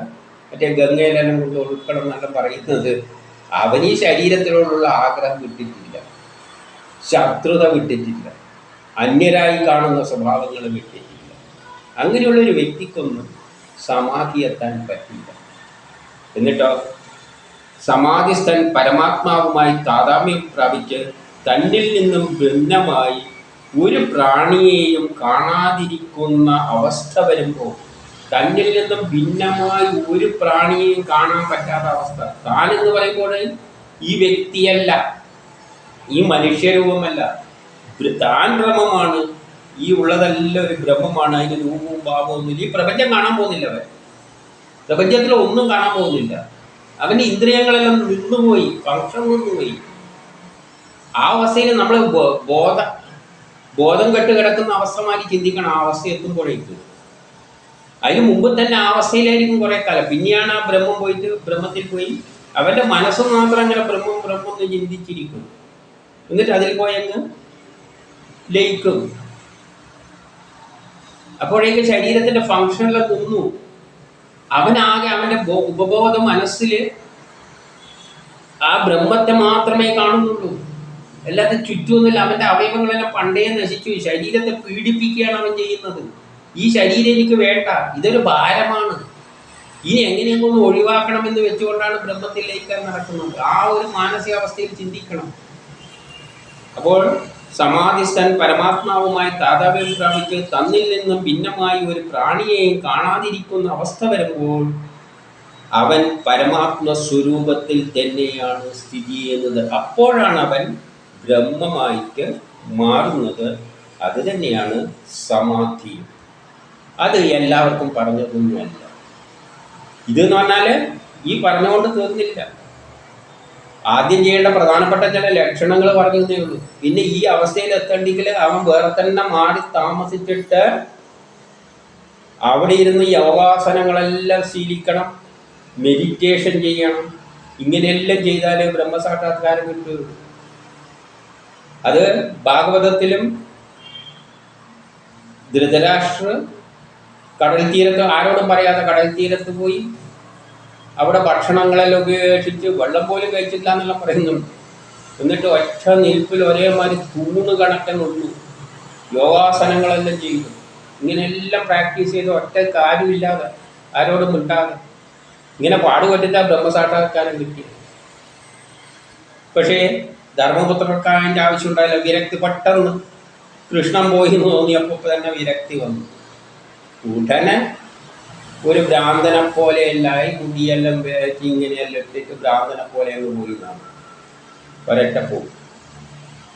മറ്റേ ഗംഗയിലെല്ലാം കൊണ്ട് ഒഴുക്കണം എന്നെല്ലാം പറയുന്നത് അവൻ ഈ ശരീരത്തിനോടുള്ള ആഗ്രഹം വിട്ടിട്ടില്ല, ശത്രുത വിട്ടിട്ടില്ല, അന്യരായി കാണുന്ന സ്വഭാവങ്ങൾ വിട്ടിട്ടില്ല. അങ്ങനെയുള്ളൊരു വ്യക്തിക്കൊന്നും സമാധി എത്താൻ പറ്റില്ല. എന്നിട്ടോ സമാധിസ്ഥൻ പരമാത്മാവുമായി താതാമ്യം പ്രാപിച്ച് തന്നിൽ നിന്നും ഭിന്നമായി ഒരു പ്രാണിയെയും കാണാതിരിക്കുന്ന അവസ്ഥ വരുമ്പോൾ, തന്നിൽ നിന്നും ഭിന്നമായി ഒരു പ്രാണിയെയും കാണാൻ പറ്റാത്ത അവസ്ഥ. താനെന്ന് പറയുമ്പോൾ ഈ വ്യക്തിയല്ല, ഈ മനുഷ്യരൂപമല്ല, താൻ ബ്രഹ്മമാണ്. ഈ ഉള്ളതെല്ലാം ഒരു ബ്രഹ്മമാണ്. അതിന് രൂപവും ഭാവവും ഒന്നുമില്ല. ഈ പ്രപഞ്ചം കാണാൻ പോകുന്നില്ല. അവൻ പ്രപഞ്ചത്തിൽ ഒന്നും കാണാൻ പോകുന്നില്ല. അവൻ്റെ ഇന്ദ്രിയങ്ങളെല്ലാം നിന്നുപോയി, ഫങ്ഷൻ നിന്നുപോയി. ആ അവസ്ഥയിൽ നമ്മൾ ബോധം കെട്ട് കിടക്കുന്ന അവസ്ഥ മാറി ചിന്തിക്കണം. ആ അവസ്ഥ എത്തുമ്പോഴേക്കും അതിന് മുമ്പ് തന്നെ ആ അവസ്ഥയിലായിരിക്കും കുറേ കാലം. പിന്നെയാണ് ആ ബ്രഹ്മം പോയിട്ട് ബ്രഹ്മത്തിൽ പോയി അവൻ്റെ മനസ്സ് മാത്രം അങ്ങനെ ബ്രഹ്മം എന്ന് ചിന്തിച്ചിരിക്കും. എന്നിട്ട് അതിൽ പോയങ്ങ് ലയിക്കും. അപ്പോഴേക്ക് ശരീരത്തിൻ്റെ ഫങ്ഷനിലെ നിന്നു. അവനാകെ അവൻ്റെ ഉപബോധ മനസ്സിൽ ആ ബ്രഹ്മത്തെ മാത്രമേ കാണുന്നുള്ളൂ. അല്ലാതെ ചുറ്റുമൊന്നുമില്ല. അവൻ്റെ അവയവങ്ങളെല്ലാം പണ്ടേ നശിച്ചു. ശരീരത്തെ പീഡിപ്പിക്കുകയാണ് അവൻ ചെയ്യുന്നത്. ഈ ശരീരം എനിക്ക് വേണ്ട, ഇതൊരു ഭാരമാണ്, ഇനി എങ്ങനെയൊന്നും ഒഴിവാക്കണമെന്ന് വെച്ചുകൊണ്ടാണ് ബ്രഹ്മത്തിലേക്ക് നടക്കുന്നത്. ആ ഒരു മാനസികാവസ്ഥയിൽ ചിന്തിക്കണം. അപ്പോൾ സമാധിസ്ഥൻ പരമാത്മാവുമായി താതാമ്യം പ്രാപിച്ച് തന്നിൽ നിന്നും ഭിന്നമായി ഒരു പ്രാണിയെയും കാണാതിരിക്കുന്ന അവസ്ഥ വരുമ്പോൾ അവൻ പരമാത്മ സ്വരൂപത്തിൽ തന്നെയാണ് സ്ഥിതി ചെയ്യുന്നത്. അപ്പോഴാണ് അവൻ ബ്രഹ്മമായിട്ട് മാറുന്നത്. അത് തന്നെയാണ് സമാധി. അത് എല്ലാവർക്കും പറഞ്ഞതൊന്നുമല്ല. ഇതെന്ന് പറഞ്ഞാൽ ഈ പറഞ്ഞുകൊണ്ട് തീർന്നില്ല. ആദ്യം ചെയ്യേണ്ട പ്രധാനപ്പെട്ട ചില ലക്ഷണങ്ങൾ പറഞ്ഞതേ ഉള്ളൂ. പിന്നെ ഈ അവസ്ഥയിൽ എത്തണ്ടെങ്കിൽ അവൻ വേറെ തന്നെ മാറി താമസിച്ചിട്ട് അവിടെ ഇരുന്ന് യോഗാസനങ്ങളെല്ലാം ശീലിക്കണം, മെഡിറ്റേഷൻ ചെയ്യണം. ഇങ്ങനെയെല്ലാം ചെയ്താലേ ബ്രഹ്മസാക്ഷാത്കാരം കിട്ടുകയുള്ളൂ. അത് ഭാഗവതത്തിലും ധൃതരാഷ്ട്ര കടൽ തീരത്ത്, ആരോടും പറയാതെ കടൽ തീരത്ത് പോയി അവിടെ ഭക്ഷണങ്ങളെല്ലാം ഉപേക്ഷിച്ച് വെള്ളം പോലും കഴിച്ചില്ല എന്നെല്ലാം പറയുന്നുണ്ട്. എന്നിട്ട് ഒറ്റ നിൽപ്പിൽ ഒരേമാതിരി തൂണ് കണക്കെന്നുള്ളൂ യോഗാസനങ്ങളെല്ലാം ചെയ്തു. ഇങ്ങനെയെല്ലാം പ്രാക്ടീസ് ചെയ്ത് ഒറ്റ കാര്യമില്ലാതെ ആരോടും മിണ്ടാതെ ഇങ്ങനെ പാടുപറ്റിട്ടാ ബ്രഹ്മസാക്ഷാത്കാരം കിട്ടി. പക്ഷേ ധർമ്മപുത്രർക്ക് അതിൻ്റെ ആവശ്യമുണ്ടായില്ല. വിരക്തി പെട്ടെന്ന് കൃഷ്ണൻ പോയി എന്ന് തോന്നിയപ്പോൾ തന്നെ വിരക്തി വന്നു. ഉടനെ ഒരു ഭ്രാന്തനെ പോലെയല്ലായി കുടിയെല്ലാം വേറ്റി ഇങ്ങനെയെല്ലാം ഇട്ടിട്ട് ഭ്രാന്തനെ പോലെ അങ്ങ് പോയി എന്നാണ് ഒരൊറ്റ പോകും.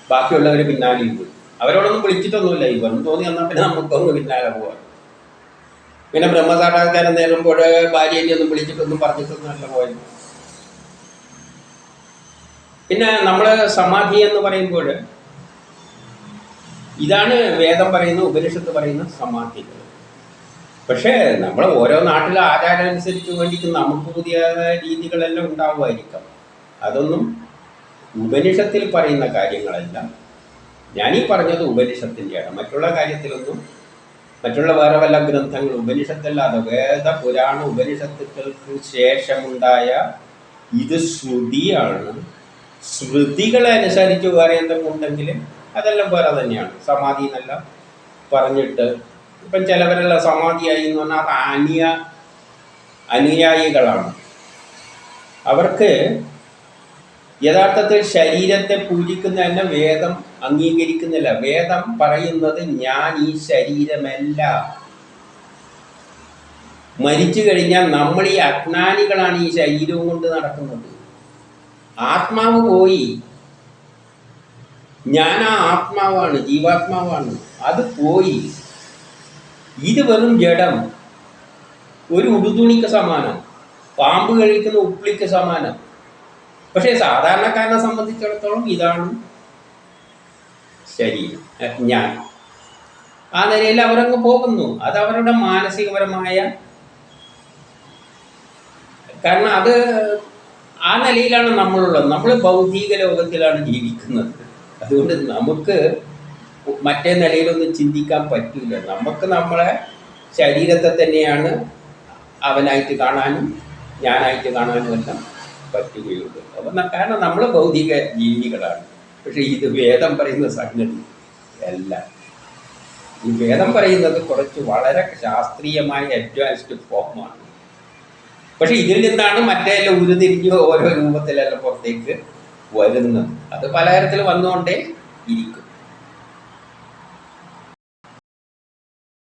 ബാക്കിയുള്ളവർ പിന്നാലെയും പോയി. അവരോടൊന്നും വിളിച്ചിട്ടൊന്നുമില്ല. ഇവൻ തോന്നി എന്നാൽ പിന്നെ നമുക്കൊന്ന് പിന്നാലെ പോകാം. പിന്നെ ബ്രഹ്മസാക്ഷാത്കാരം നേരുമ്പോൾ ഭാര്യയെ ഒന്നും വിളിച്ചിട്ടൊന്നും പറഞ്ഞിട്ടൊന്നും അല്ല പോയത്. പിന്നെ നമ്മൾ സമാധി എന്ന് പറയുമ്പോൾ ഇതാണ് വേദം പറയുന്ന, ഉപനിഷത്ത് പറയുന്ന സമാധി. പക്ഷേ നമ്മൾ ഓരോ നാട്ടിലെ ആചാരം അനുസരിച്ച് വേണ്ടിയിട്ട് നമുക്ക് പുതിയ രീതികളെല്ലാം ഉണ്ടാവുമായിരിക്കാം. അതൊന്നും ഉപനിഷത്തിൽ പറയുന്ന കാര്യങ്ങളല്ല. ഞാനീ പറഞ്ഞത് ഉപനിഷത്തിൻ്റെയാണ്. മറ്റുള്ള കാര്യത്തിലൊന്നും, മറ്റുള്ള വേറെ വല്ല ഗ്രന്ഥങ്ങൾ ഉപനിഷത്തല്ലാതെ വേദ പുരാണ ഉപനിഷത്തുക്കൾക്ക് ശേഷമുണ്ടായ ഇത് ശ്രുതിയാണ്. ശ്രുതികളനുസരിച്ച് വേറെ എന്തെങ്കിലും ഉണ്ടെങ്കിൽ അതെല്ലാം വേറെ തന്നെയാണ്. സമാധി എന്നെല്ലാം പറഞ്ഞിട്ട് ഇപ്പം ചിലവരെല്ലാം സമാധിയായി എന്ന് പറഞ്ഞാൽ അത് അനുയായികളാണ്. അവർക്ക് യഥാർത്ഥത്തിൽ ശരീരത്തെ പൂജിക്കുന്ന തന്നെ വേദം അംഗീകരിക്കുന്നില്ല. വേദം പറയുന്നത് ഞാൻ ഈ ശരീരമല്ല. മരിച്ചു കഴിഞ്ഞാൽ നമ്മൾ ഈ അജ്ഞാനികളാണ് ഈ ശരീരവും കൊണ്ട് നടക്കുന്നത്. ആത്മാവ് പോയി, ഞാൻ ആ ആത്മാവാണ്, ജീവാത്മാവാണ്, അത് പോയി. ഇത് വെറും ജഡം, ഒരു ഉടുതുണിക്ക് സമാനം, പാമ്പ് കഴിക്കുന്ന ഉപ്പിളിക്ക് സമാനം. പക്ഷേ സാധാരണക്കാരനെ സംബന്ധിച്ചിടത്തോളം ഇതാണ് ശരീരം, ഞാൻ. ആ നിലയിൽ അവരങ്ങ് പോകുന്നു. അത് അവരുടെ മാനസികപരമായ, കാരണം അത് ആ നിലയിലാണ് നമ്മളുള്ളത്. നമ്മൾ ഭൗതിക ലോകത്തിലാണ് ജീവിക്കുന്നത്. അതുകൊണ്ട് നമുക്ക് മറ്റേ നിലയിലൊന്നും ചിന്തിക്കാൻ പറ്റില്ല. നമുക്ക് നമ്മളെ ശരീരത്തെ തന്നെയാണ് അവനായിട്ട് കാണാനും ഞാനായിട്ട് കാണാനും എല്ലാം പറ്റുകയുള്ളൂ. അപ്പം കാരണം നമ്മൾ ഭൗതിക ജീവികളാണ്. പക്ഷെ ഇത് വേദം പറയുന്ന സംഗതി അല്ല. ഈ വേദം പറയുന്നത് കുറച്ച് വളരെ ശാസ്ത്രീയമായ അഡ്വാൻസ്ഡ് ഫോമാണ്. പക്ഷെ ഇതിൽ നിന്നാണ് മറ്റേല്ലാം ഉരുതിരിഞ്ഞ് ഓരോ രൂപത്തിലെല്ലാം പുറത്തേക്ക് വരുന്നത്. അത് പലതരത്തിൽ വന്നുകൊണ്ടേ ഇരിക്കും.